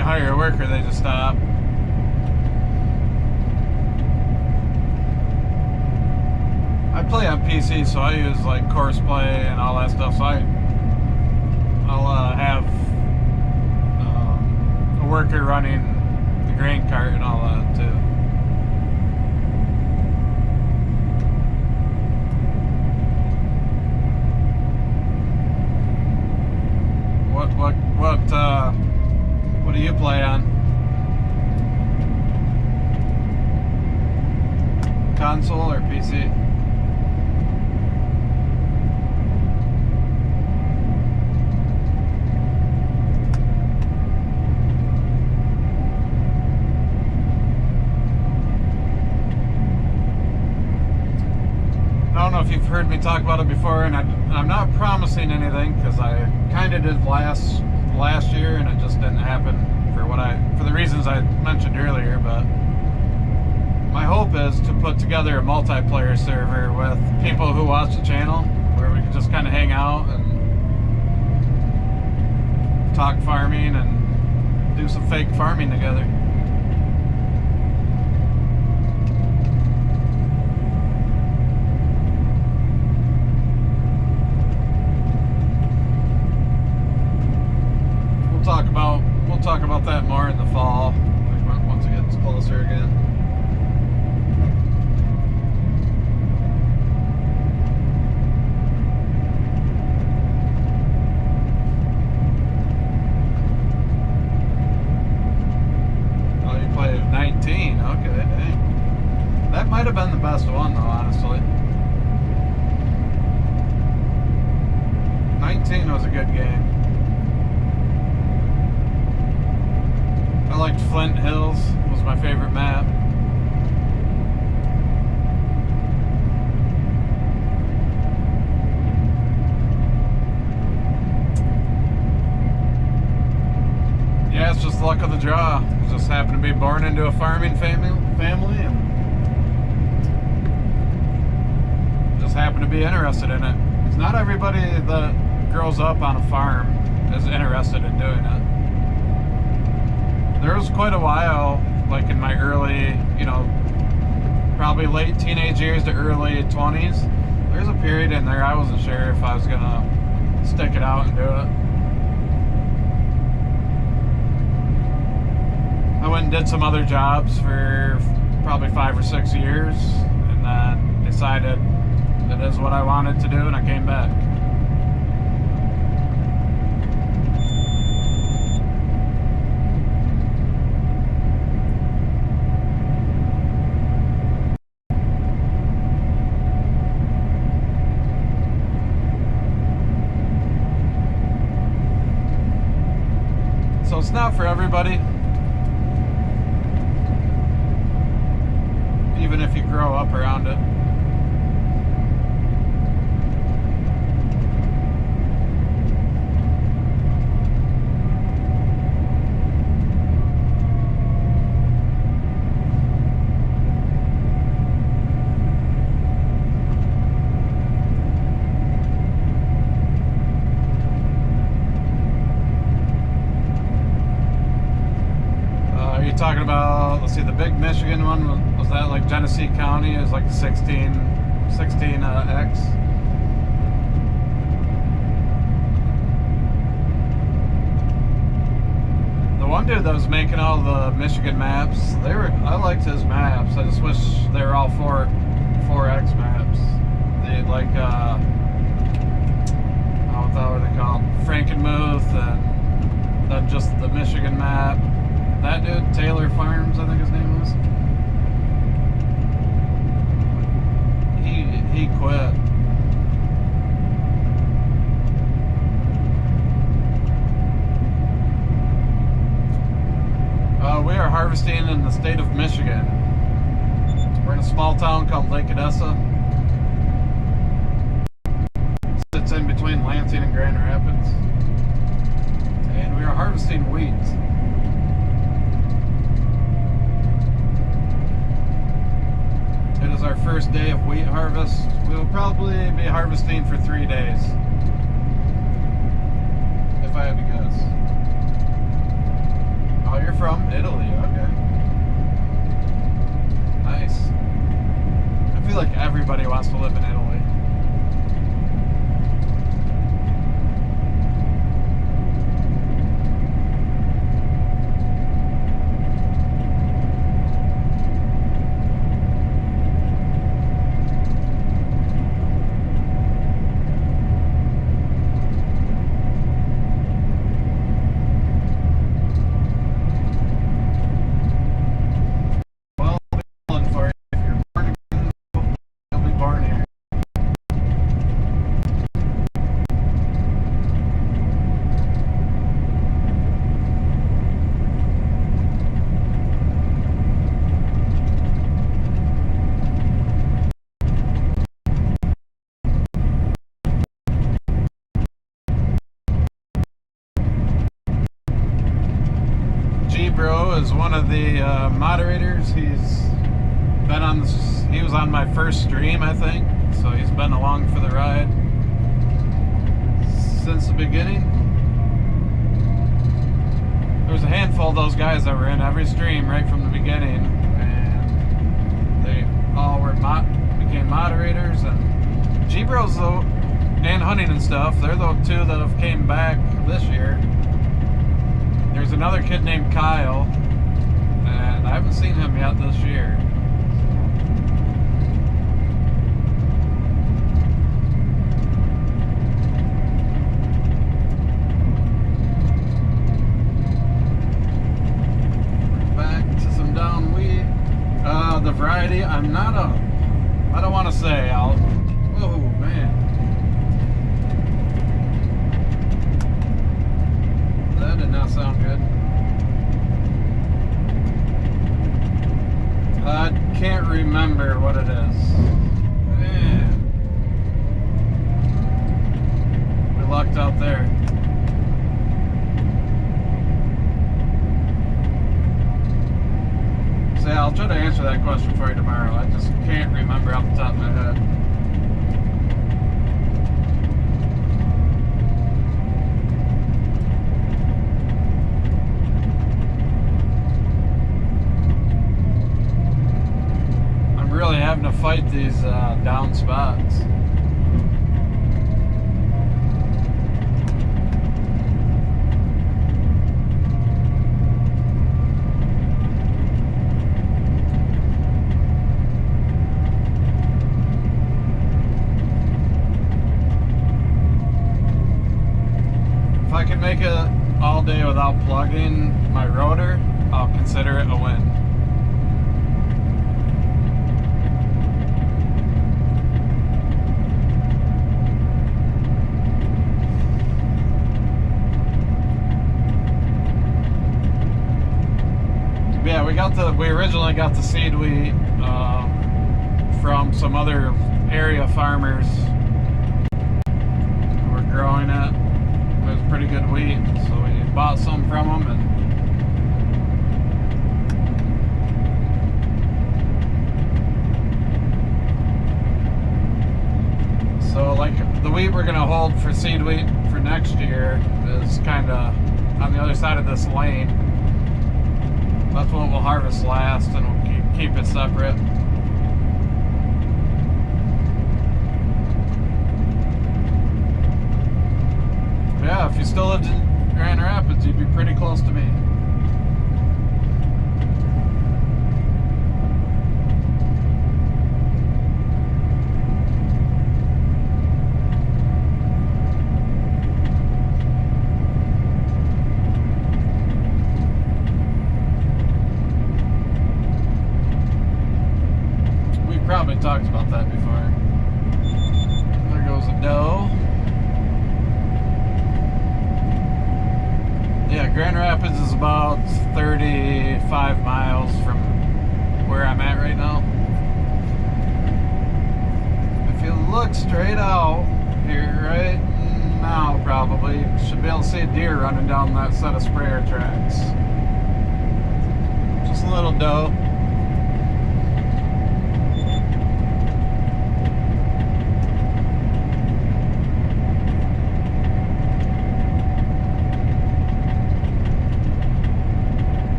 you hire a worker, they just stop. I play on PC, so I use like Courseplay and all that stuff. So I'll have a worker running the grain cart and all that too. What do you play on? Console or PC? I don't know if you've heard me talk about it before, and I'm not promising anything because I kind of did last year, and it just didn't happen for the reasons I mentioned earlier. But my hope is to put together a multiplayer server with people who watch the channel, where we can just kind of hang out and talk farming and do some fake farming together. We'll talk about that more in the fall, like once it gets closer again. Oh, you played 19, okay, dang. That might have been the best one though, honestly. 19 was a good game. I liked Flint Hills, was my favorite map. Yeah, it's just luck of the draw. Just happened to be born into a farming family and just happened to be interested in it. It's not everybody that grows up on a farm is interested in doing it. There was quite a while, like in my early, probably late teenage years to early 20s. There's a period in there I wasn't sure if I was gonna stick it out and do it. I went and did some other jobs for probably 5 or 6 years, and then decided that is what I wanted to do, and I came back. So it's not for everybody, even if you grow up around it. Talking about, let's see, the big Michigan one, was that like Genesee County? It was like the 16X. The one dude that was making all the Michigan maps, I liked his maps. I just wish they were all 4X maps. They had like, what were they called? Frankenmuth, and then just the Michigan map. That dude, Taylor Farms, I think his name was. He quit. We are harvesting in the state of Michigan. We're in a small town called Lake Odessa. Sits in between Lansing and Grand Rapids. And we are harvesting wheat. It is our first day of wheat harvest. We will probably be harvesting for 3 days, if I had to guess. Oh you're from Italy, okay. Nice. I feel like everybody wants to live in Italy. Bro is one of the moderators. He's been on this, he was on my first stream, I think, so he's been along for the ride since the beginning. There was a handful of those guys that were in every stream right from the beginning, and they all were became moderators. And G-Bros though, and Hunting and stuff, they're the two that have came back this year. There's another kid named Kyle, and I haven't seen him yet this year. We're back to some down wheat. The variety, I don't want to say, oh man. That did not sound good. I can't remember what it is. Man. We lucked out there. See, I'll try to answer that question for you tomorrow. I just can't remember off the top of my head. Really having to fight these down spots. If I can make it all day without plugging my rotor, I'll consider it a win. Yeah, we originally got the seed wheat from some other area farmers who were growing it. It was pretty good wheat, so we bought some from them. And so, like, the wheat we're gonna hold for seed wheat for next year is kind of on the other side of this lane. That's what we'll harvest last, and we'll keep it separate. Yeah, if you still lived in Grand Rapids, you'd be pretty close to me. Probably talked about that before. There goes a doe. Yeah, Grand Rapids is about 35 miles from where I'm at right now. If you look straight out here right now, probably you should be able to see a deer running down that set of sprayer tracks. Just a little doe.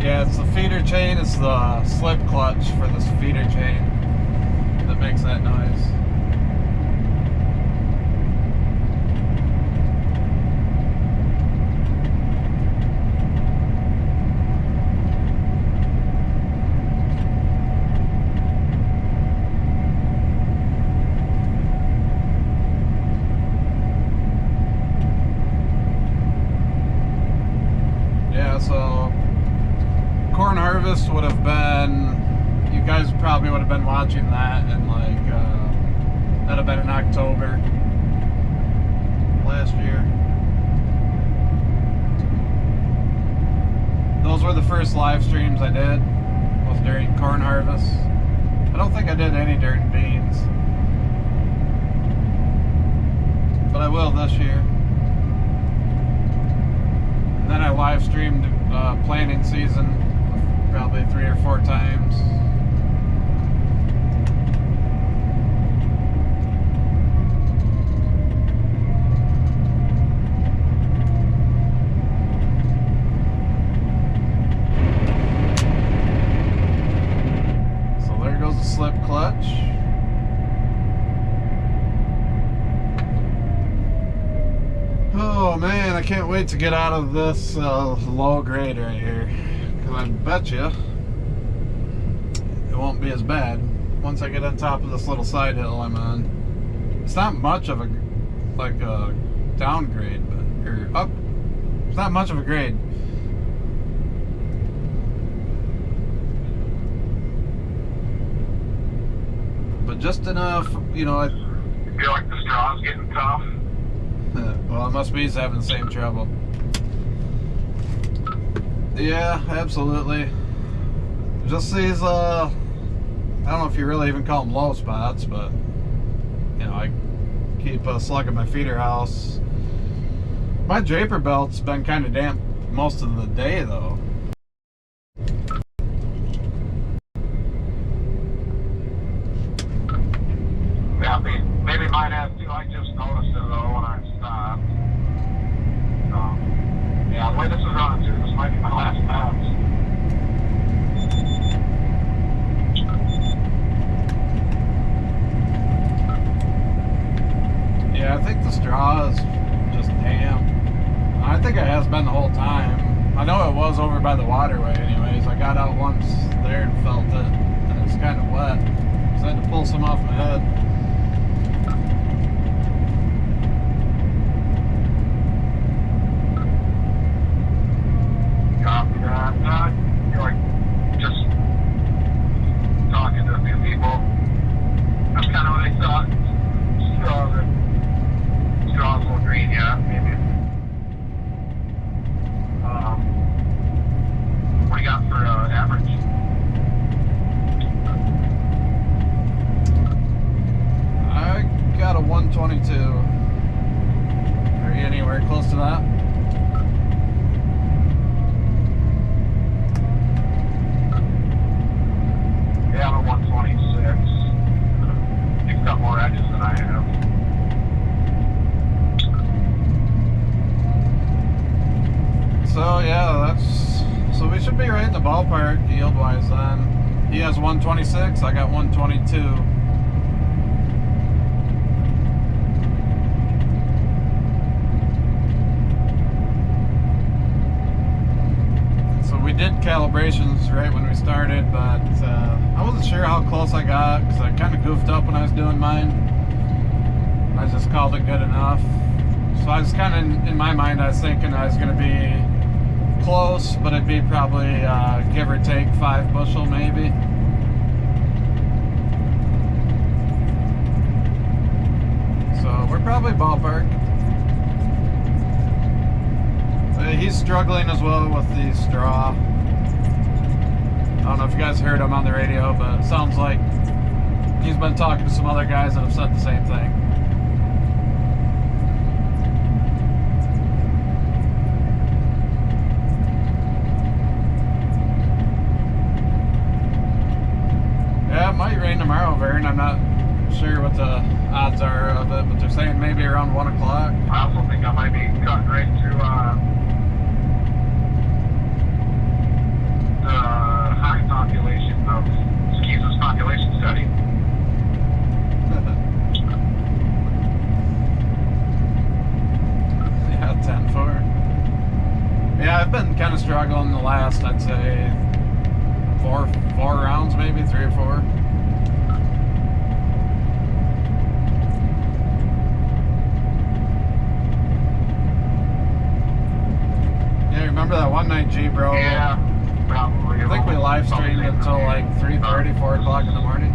Yeah, it's the feeder chain. It's the slip clutch for this feeder chain that makes that noise. Yeah, so corn harvest would have been, you guys probably would have been watching that, and like that'd have been in October last year. Those were the first live streams I did, was during corn harvest. I don't think I did any during beans, but I will this year. And then I live streamed planting season probably 3 or 4 times. So there goes the slip clutch. Oh man, I can't wait to get out of this low grade right here, because I bet you it won't be as bad once I get on top of this little side hill I'm on. It's not much of a downgrade, but or up. It's not much of a grade. But just enough, you know. I feel like the straw's getting tough. Well, it must be he's having the same trouble. Yeah, absolutely. Just these, I don't know if you really even call them low spots, but, you know, I keep slugging my feeder house. My draper belt's been kind of damp most of the day, though. Yeah, maybe mine has too. I just noticed it though when I stopped. Yeah, the way this is running too, this might be my last pass. Yeah, I think the straw is just damp. I think it has been the whole time. I know it was over by the waterway anyways. I got out once there and felt it, and it's kind of wet. So I had to pull some off my head. Copy that. You're like just talking to a few people. That's kind of what I thought. Straw's a little green, yeah, maybe. What do you got for average? I got a 122. Are you anywhere close to that? Yeah, I'm a 126. You've got more edges than I have. So yeah, so we should be right in the ballpark yield wise then. He has 126, I got 122. So we did calibrations right when we started, but I wasn't sure how close I got because I kind of goofed up when I was doing mine. I just called it good enough. So I was kind of, in my mind, I was thinking I was going to be close, but it'd be probably give or take 5 bushel maybe. So we're probably ballpark. He's struggling as well with the straw. I don't know if you guys heard him on the radio, but it sounds like he's been talking to some other guys that have said the same thing. Yeah, it might rain tomorrow, Vern. I'm not sure what the odds are of it, but they're saying maybe around 1 o'clock. I also think I might be cutting right through last, I'd say, four rounds, maybe 3 or 4. Yeah, remember that one night, G, bro? Yeah, probably. I think we live streamed until like 3:30, 4 o'clock in the morning.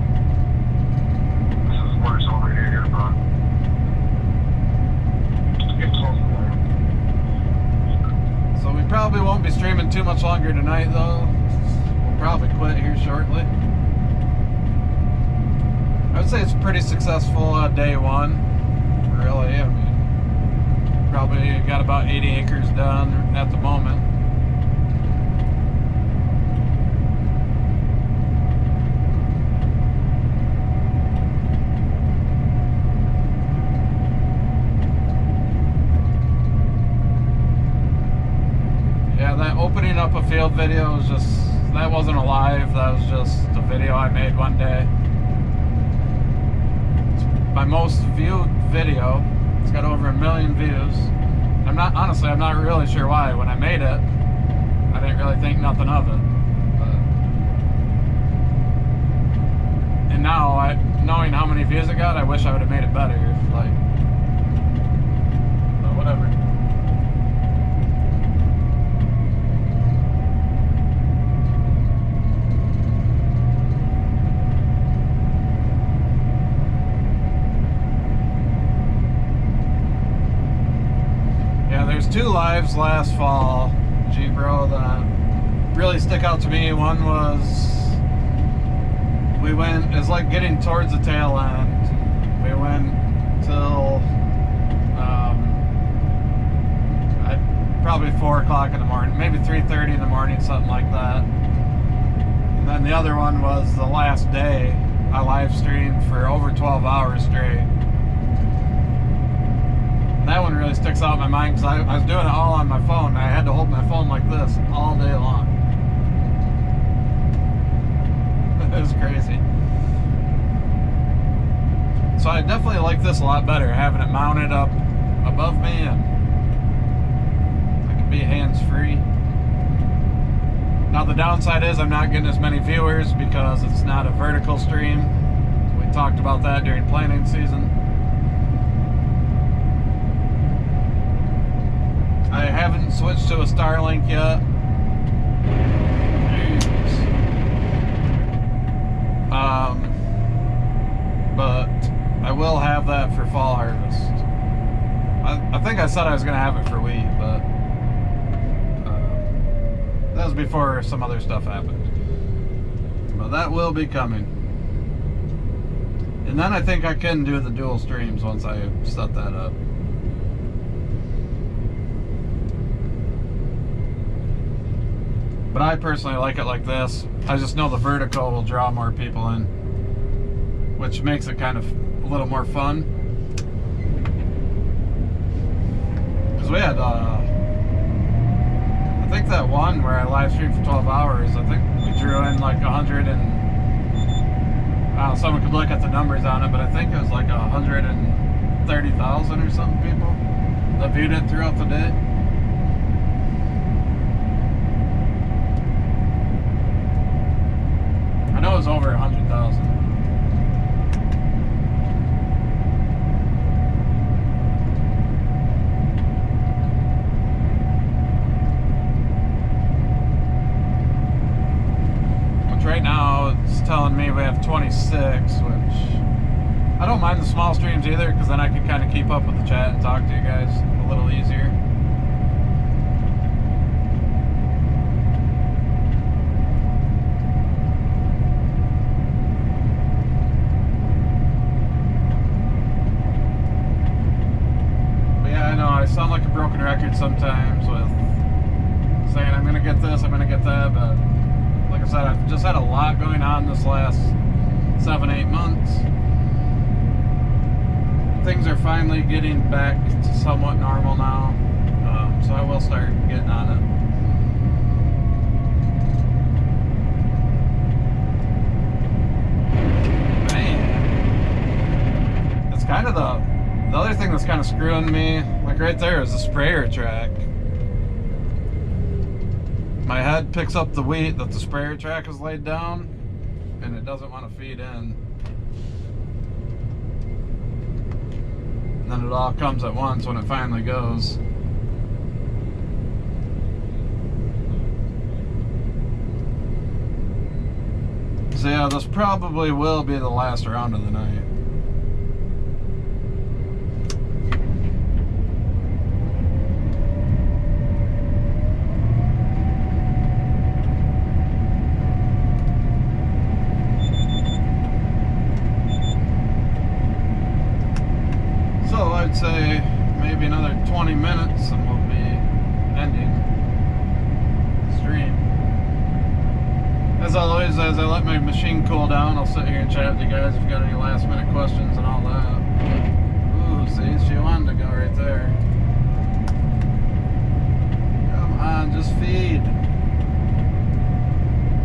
This is worse over here, but it's getting close to there. So we probably won't be streaming too much longer tonight, though. We'll probably quit here shortly. I would say it's pretty successful day one, really. I mean, probably got about 80 acres done at the moment. Yeah, that opening up a field video was just, that wasn't a live, that was just a video I made one day. It's my most viewed video. It's got over 1 million views. Honestly, I'm not really sure why. When I made it, I didn't really think nothing of it. And now, knowing how many views it got, I wish I would have made it better. Like, but whatever. There's 2 lives last fall, G-Bro, that really stick out to me. One was, it's like getting towards the tail end. We went till probably 4 o'clock in the morning, maybe 3:30 in the morning, something like that. And then the other one was the last day. I live streamed for over 12 hours straight. That one really sticks out in my mind because I was doing it all on my phone. I had to hold my phone like this all day long. It was crazy. So I definitely like this a lot better, having it mounted up above me and I can be hands-free. Now the downside is I'm not getting as many viewers because it's not a vertical stream. We talked about that during planning season. I haven't switched to a Starlink yet. But I will have that for fall harvest. I think I said I was going to have it for wheat, but that was before some other stuff happened. But that will be coming. And then I think I can do the dual streams once I set that up. But I personally like it like this. I just know the vertical will draw more people in, which makes it kind of a little more fun. Because we had, I think that one where I live streamed for 12 hours, I think we drew in like 100 and, I don't know, someone could look at the numbers on it, but I think it was like 130,000 or something people that viewed it throughout the day. I know it was over 100,000. Which right now it's telling me we have 26, which I don't mind the small streams either, because then I can kind of keep up with the chat and talk to you guys a little easier. I sound like a broken record sometimes with saying I'm going to get this, I'm going to get that, but like I said, I've just had a lot going on this last 7-8 months. Things are finally getting back to somewhat normal now, so I will start getting on it. Man, it's kind of the other thing that's kind of screwing me, like right there, is the sprayer track. my head picks up the wheat that the sprayer track is laid down, and it doesn't want to feed in. And then it all comes at once when it finally goes. So yeah, this probably will be the last round of the night. So I'd say maybe another 20 minutes and we'll be ending the stream. As always, as I let my machine cool down, I'll sit here and chat with you guys if you got any last minute questions and all that. Ooh, see, she wanted to go right there. Come on, just feed.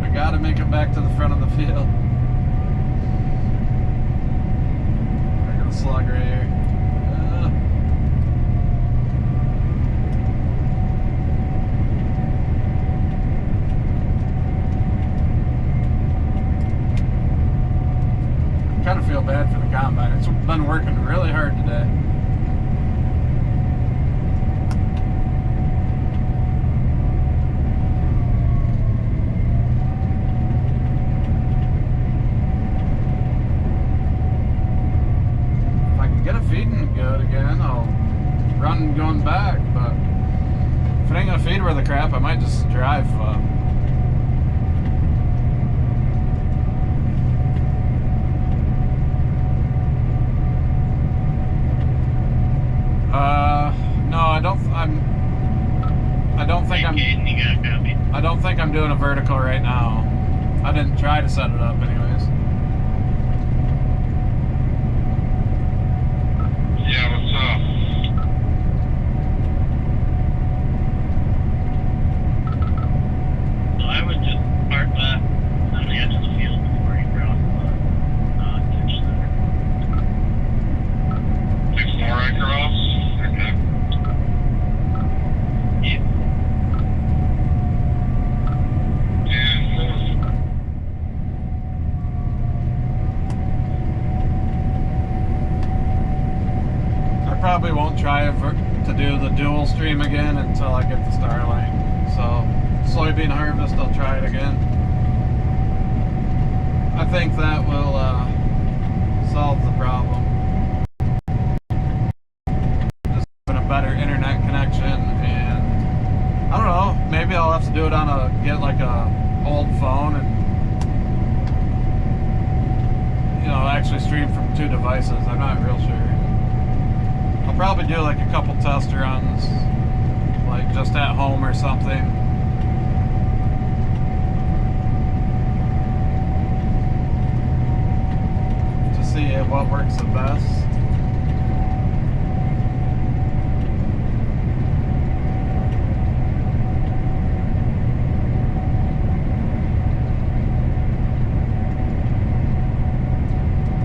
I gotta make it back to the front of the field. I got a slug right here. Kind of feel bad for the combine. It's been working really hard today. If I can get it feeding good again, I'll run going back, but if it ain't gonna feed worth the crap, I might just drive no, I don't think I'm doing a vertical right now. I didn't try to set it up anyways. Yeah, what's up? So I would just park left on the edge of the field before you cross the ditch there. 6 more across? Okay. Yeah. I probably won't try to do the dual stream again until I get the Starlink. So, soybean harvest, I'll try it again. I think that will solve the problem. Just having a better internet connection, and I don't know, maybe I'll have to do it on get like a old phone and, you know, actually stream from 2 devices. I'm not real sure. I'll probably do like a couple test runs, like just at home or something. To see what works the best.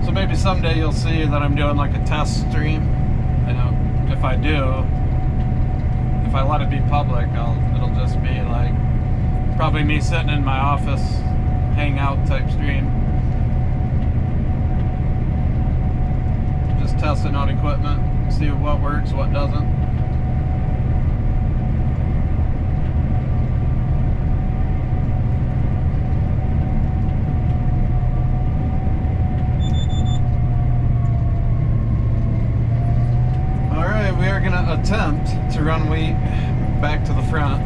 So maybe someday you'll see that I'm doing like a test stream. You know, if I do, if I let it be public, it'll just be like probably me sitting in my office, hangout type stream, just testing out equipment, see what works, what doesn't. We are going to attempt to run wheat back to the front.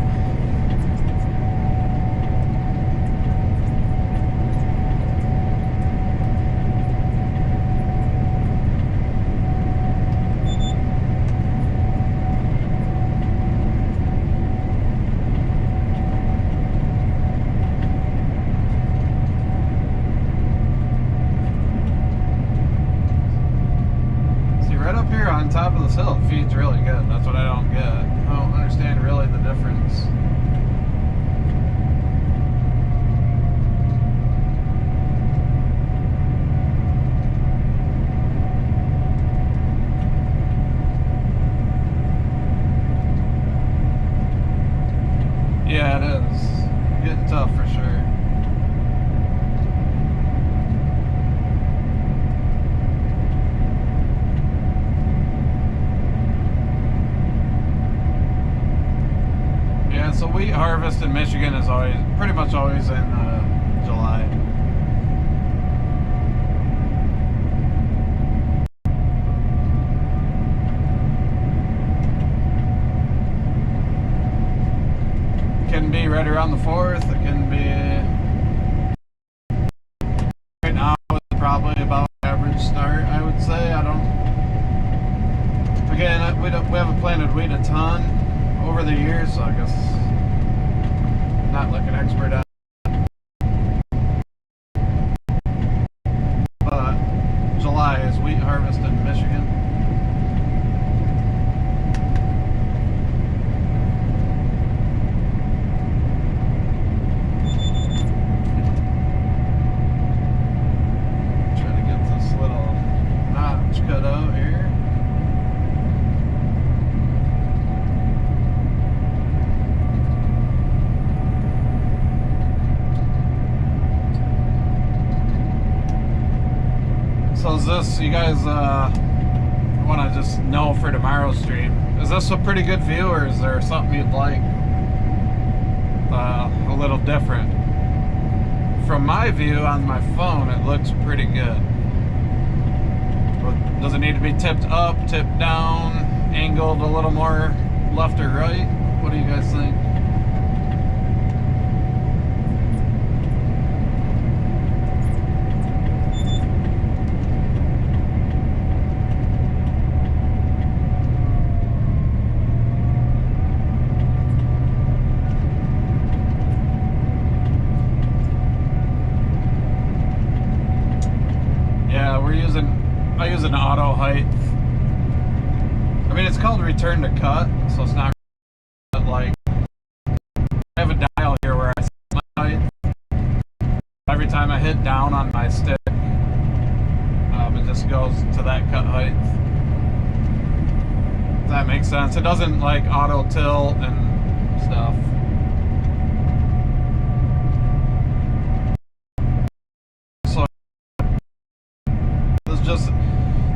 On top of this hill, it feeds really good. That's what I don't get. I don't understand really the difference tough for sure. Yeah, so wheat harvest in Michigan is always, pretty much always in July. It can be right around the 4th. It can be right now. It's probably about average start, I would say. I don't. Again, we haven't planted wheat a ton over the years, so I guess not like an expert on it. But July is wheat harvest in Michigan. Try to get this little notch cut out here. So is this, you guys want to just know for tomorrow's stream, is this a pretty good view, or is there something you'd like a little different? From my view on my phone, it looks pretty good. But does it need to be tipped up, tipped down, angled a little more left or right? What do you guys think? I use an auto height. I mean, it's called return to cut, so it's not like, I have a dial here where I set my height. Every time I hit down on my stick, it just goes to that cut height. If that makes sense. It doesn't like auto tilt and stuff.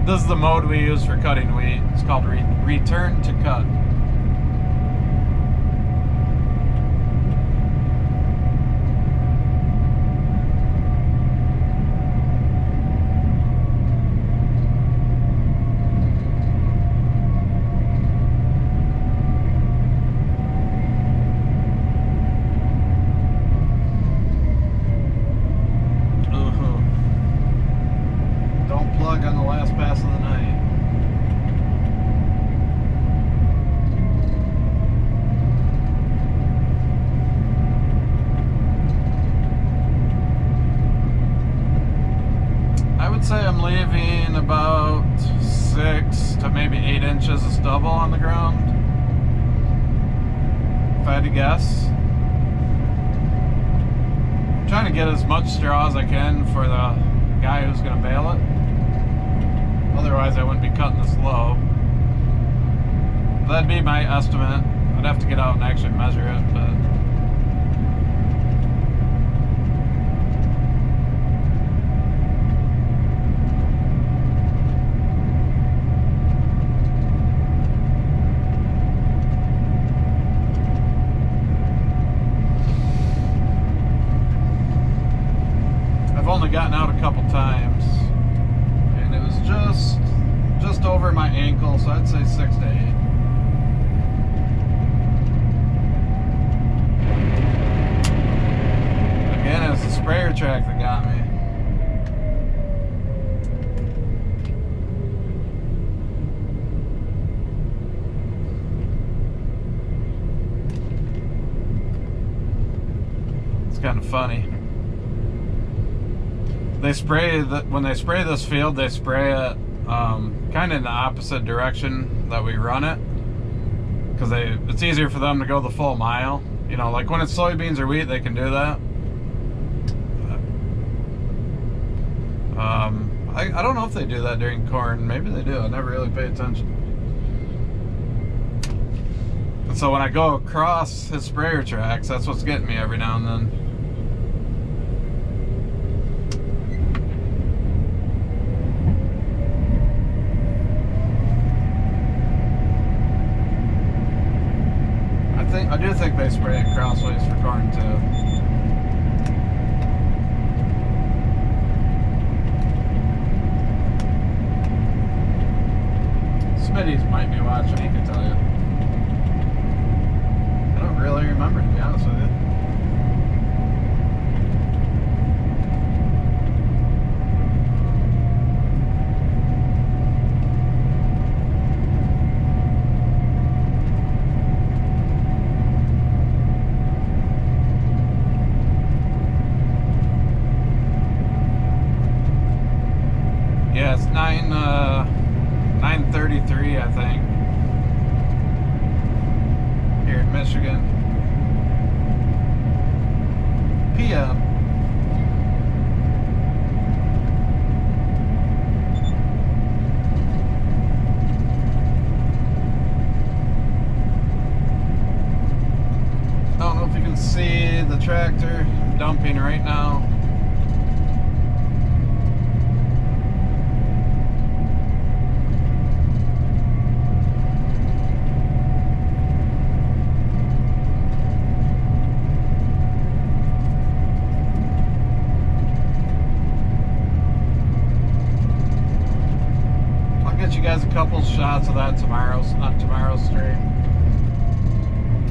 This is the mode we use for cutting wheat. It's called return to cut. On the last pass of the night. I would say I'm leaving about 6 to maybe 8 inches of stubble on the ground, if I had to guess. I'm trying to get as much straw as I can for the guy who's going to bale it. Otherwise, I wouldn't be cutting this low. That'd be my estimate. I'd have to get out and actually measure it, but I've only gotten out a couple times. It was just over my ankle, so I'd say 6 to 8. Again, it's the sprayer track that got me. It's kind of funny. They spray when they spray this field, they spray it kind of in the opposite direction that we run it, because it's easier for them to go the full mile. You know, like when it's soybeans or wheat, they can do that. I don't know if they do that during corn. Maybe they do. I never really pay attention. So when I go across his sprayer tracks, that's what's getting me every now and then. I do think they spray it crossways for corn too. Smitty's might be watching, he can tell you. I don't really remember, to be honest with you. Yeah, it's 9:33, I think, here in Michigan. PM. Don't know if you can see the tractor dumping right now. You guys a couple shots of that tomorrow's stream.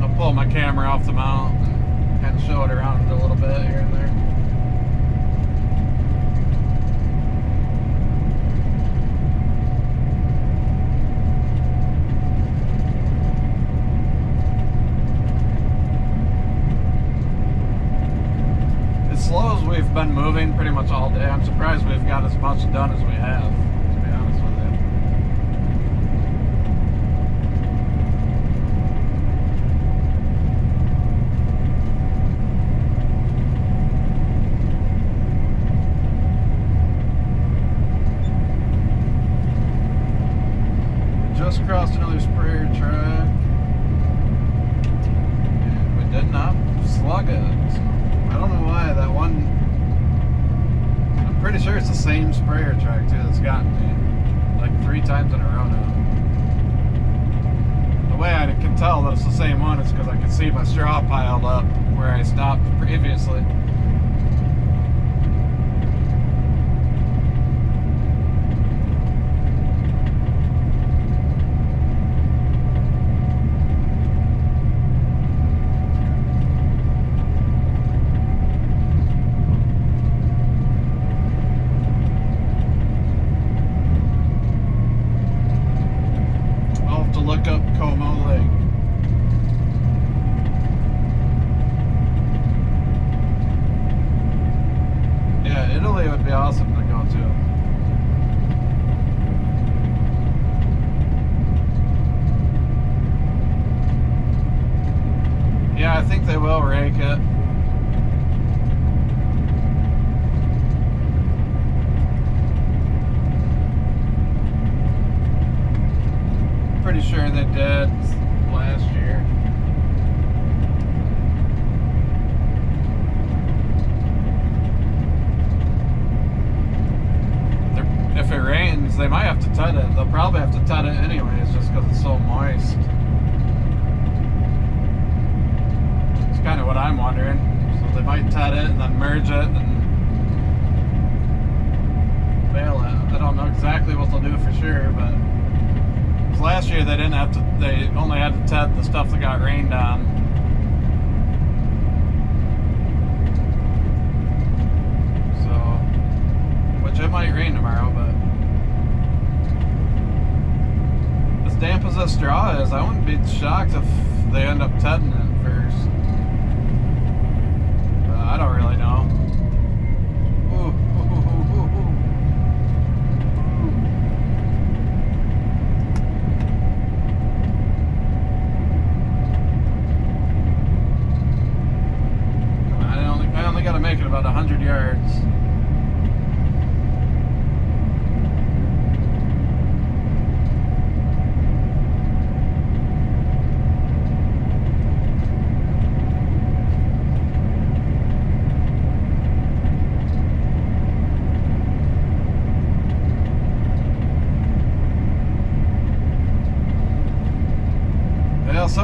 I'll pull my camera off the mount and kind of show it around a little bit here and there. As slow as we've been moving pretty much all day, I'm surprised we've got as much done as we have. Just crossed another sprayer track, and we did not slug it. So I don't know why that one. I'm pretty sure it's the same sprayer track too that's gotten me like 3 times in a row now. The way I can tell that it's the same one is because I can see my straw piled up where I stopped previously. Look up Como Lake. Yeah, Italy would be awesome to go to. Yeah, I think they will rake it. Pretty sure they did last year. If it rains, they might have to tud it. They'll probably have to tud it anyways, just because it's so moist. It's kind of what I'm wondering. So they might tud it and then merge it and bale it. I don't know exactly what they'll do for sure, but last year they didn't have to, they only had to ted the stuff that got rained on. So, which it might rain tomorrow, but as damp as this straw is, I wouldn't be shocked if they end up tedding it first. But I don't really know. Ooh. Got to make it about 100 yards.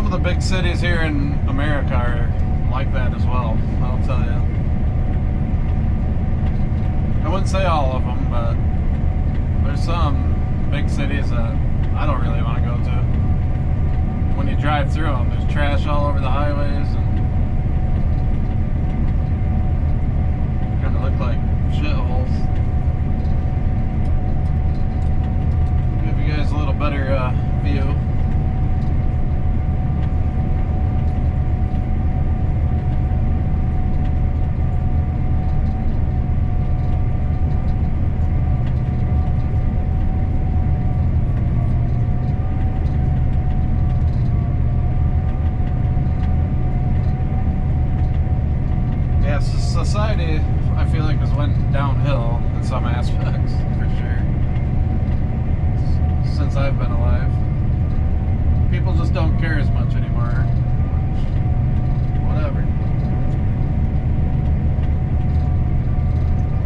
some of the big cities here in America are like that as well, I'll tell you. I wouldn't say all of them, but there's some big cities that I don't really want to go to. When you drive through them, there's trash all over the highways and kind of look like shitholes. Give you guys a little better view. Society, I feel like, has went downhill in some aspects, for sure, since I've been alive. People just don't care as much anymore. Whatever.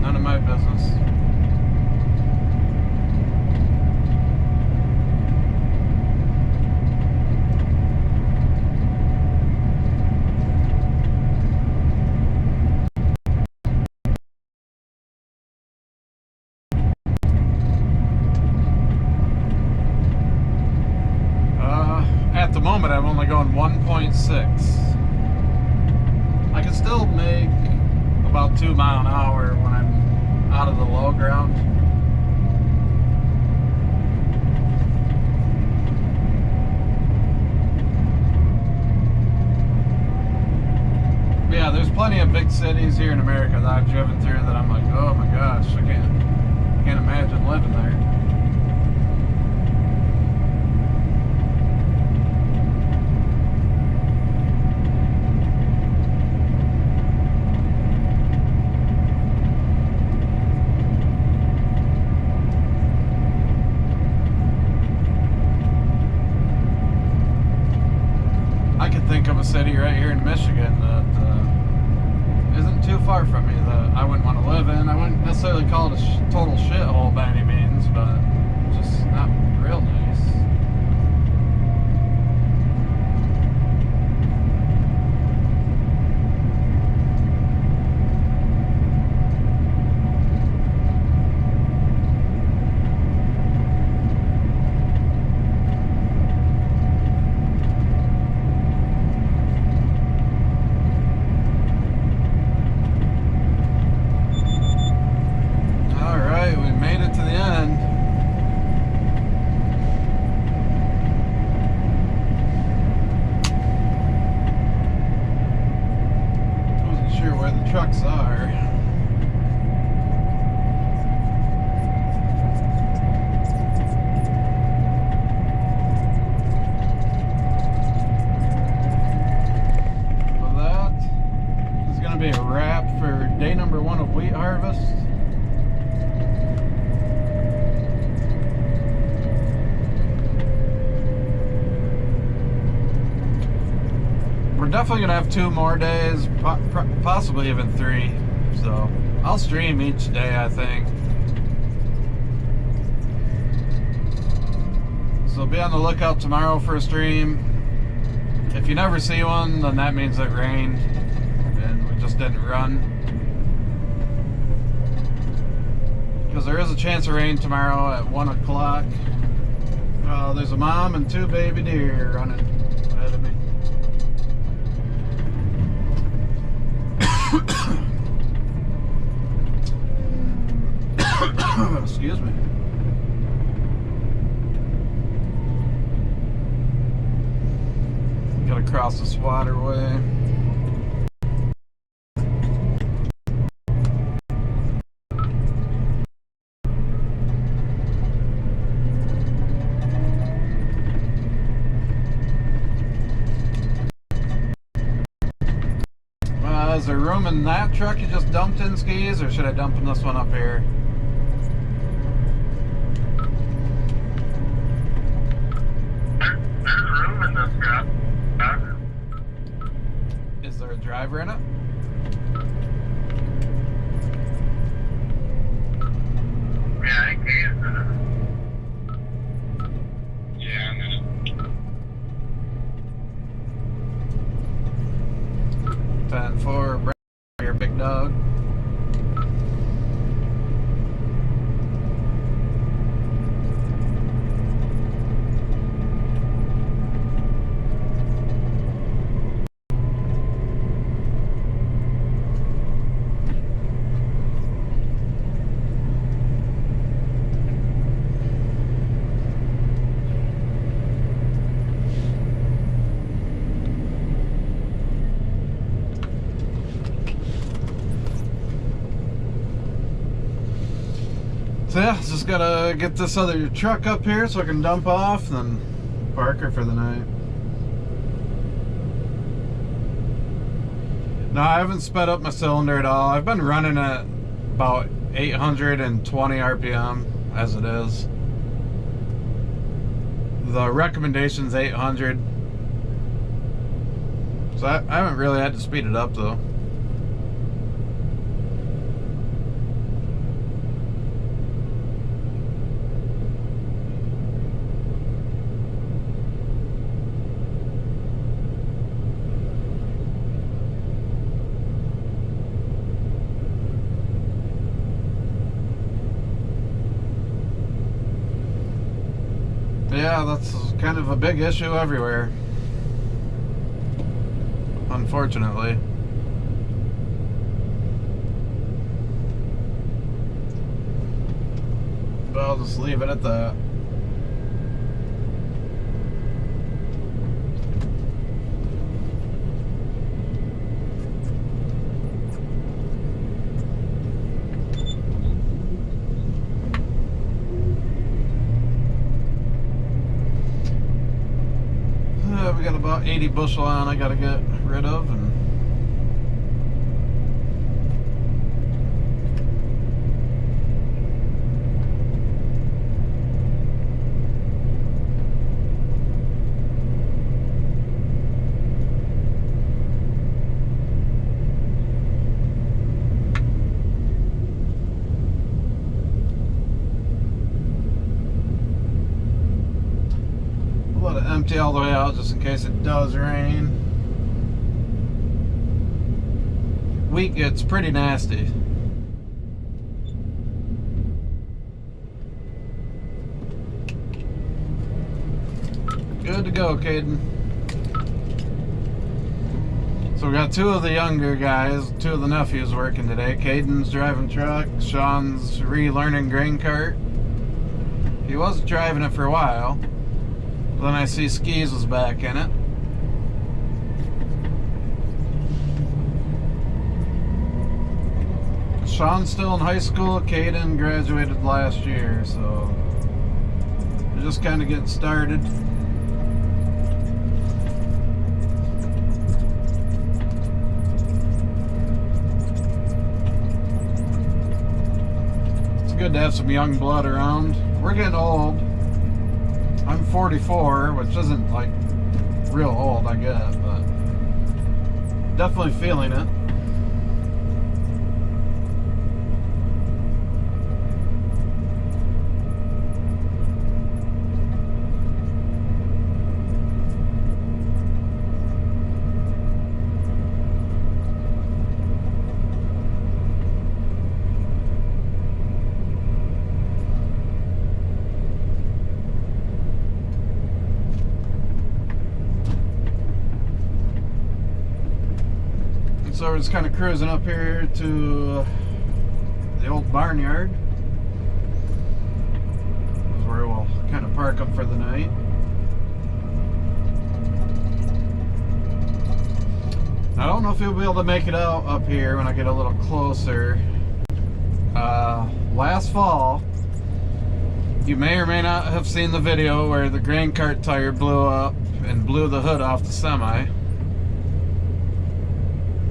None of my business. At the moment, I'm only going 1.6. I can still make about 2 miles an hour when I'm out of the low ground. Yeah, there's plenty of big cities here in America that I've driven through that I'm like, oh my gosh, I can't imagine living there. Think of a city right here in Michigan that isn't too far from me that I wouldn't want to live in. I wouldn't necessarily call it a total shithole by any means, but just not real nice. Trucks are. Well, that is going to be a wrap for day number 1 of wheat harvest. We're definitely gonna have 2 more days, possibly even 3. So I'll stream each day, I think. So be on the lookout tomorrow for a stream. If you never see one, then that means it rained and we just didn't run. Because there is a chance of rain tomorrow at 1 o'clock. There's a mom and 2 baby deer running ahead of me. Excuse me. Gotta cross this waterway. Is there room in that truck you just dumped in, skis, or should I dump in this one up here? There's room in this truck. Is there a driver in it? Yeah, I think he is in it. Yeah, I'm gonna. So yeah, just gotta get this other truck up here so I can dump off and then park her for the night. No, I haven't sped up my cylinder at all. I've been running at about 820 RPM as it is. The recommendation's 800. So I haven't really had to speed it up though. Yeah, that's kind of a big issue everywhere, unfortunately. But I'll just leave it at that. We got about 80 bushel on I gotta get rid of, and empty all the way out just in case it does rain. Wheat gets pretty nasty. Good to go, Caden. So we got two of the younger guys, two of the nephews working today. Caden's driving truck, Sean's relearning grain cart. He was driving it for a while. Then I see Skis was back in it. Sean's still in high school. Caden graduated last year, so we're just kind of getting started. It's good to have some young blood around. We're getting old. I'm 44, which isn't like real old, I guess, but definitely feeling it. So we're just kind of cruising up here to the old barnyard. This is where we'll kind of park up for the night. I don't know if you'll be able to make it out up here when I get a little closer. Last fall, you may or may not have seen the video where the grain cart tire blew up and blew the hood off the semi.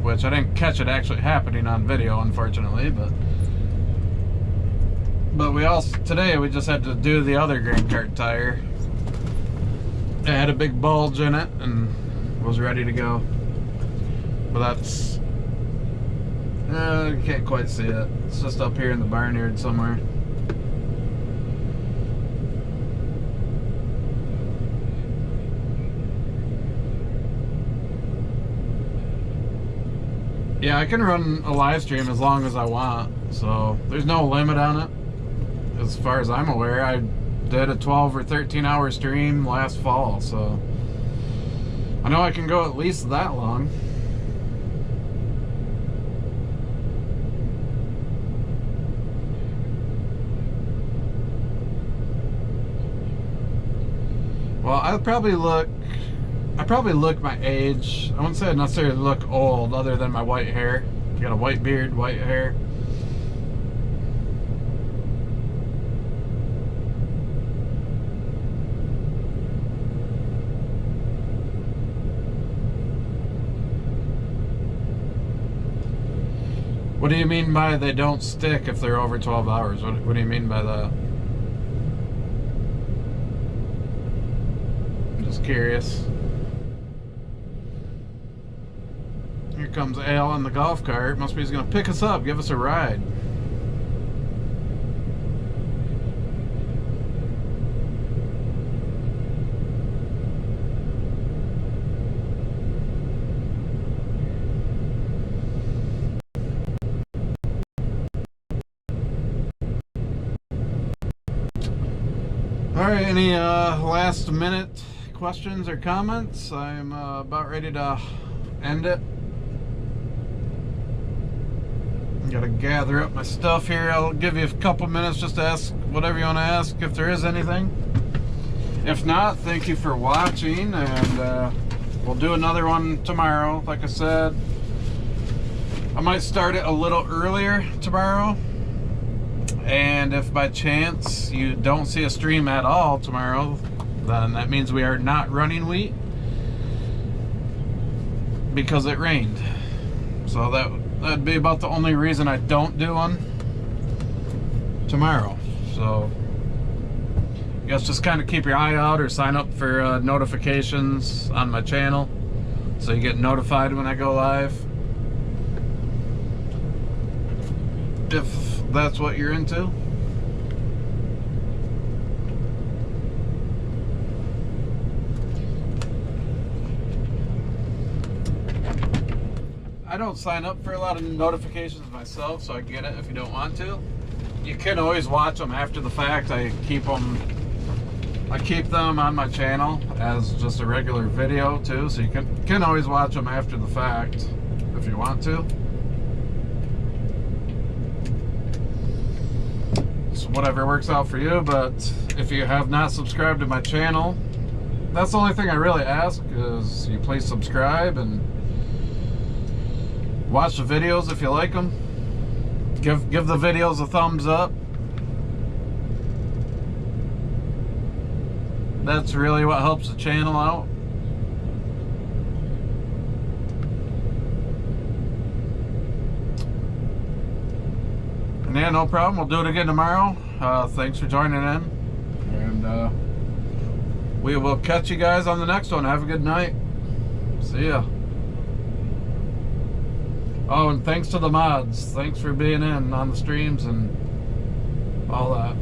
Which I didn't catch it actually happening on video, unfortunately, but we also today we just had to do the other grain cart tire. It had a big bulge in it and was ready to go. But that's you can't quite see it. It's just up here in the barnyard somewhere. Yeah, I can run a live stream as long as I want, so there's no limit on it. As far as I'm aware, I did a 12 or 13 hour stream last fall, so I know I can go at least that long. Well, I probably look my age. I wouldn't say I necessarily look old other than my white hair. I got a white beard, white hair. What do you mean by they don't stick if they're over 12 hours? What do you mean by that? I'm just curious. Here comes Al in the golf cart. Must be he's going to pick us up, give us a ride. Alright, any last minute questions or comments? I'm about ready to end it. Gotta gather up my stuff here. I'll give you a couple minutes just to ask whatever you want to ask, if there is anything. If not, thank you for watching, and we'll do another one tomorrow. Like I said, I might start it a little earlier tomorrow. And if by chance you don't see a stream at all tomorrow, then that means we are not running wheat because it rained. So that'd be about the only reason I don't do one tomorrow. So I guess just kind of keep your eye out or sign up for notifications on my channel so you get notified when I go live. If that's what you're into. I don't sign up for a lot of notifications myself, so I get it if you don't want to. You can always watch them after the fact. I keep them on my channel as just a regular video too, so you can always watch them after the fact if you want to. Whatever works out for you, but if you have not subscribed to my channel, that's the only thing I really ask is you please subscribe and watch the videos if you like them. Give the videos a thumbs up. That's really what helps the channel out. And yeah, no problem. We'll do it again tomorrow. Thanks for joining in. And we will catch you guys on the next one. Have a good night. See ya. Oh, and thanks to the mods. Thanks for being in on the streams and all that.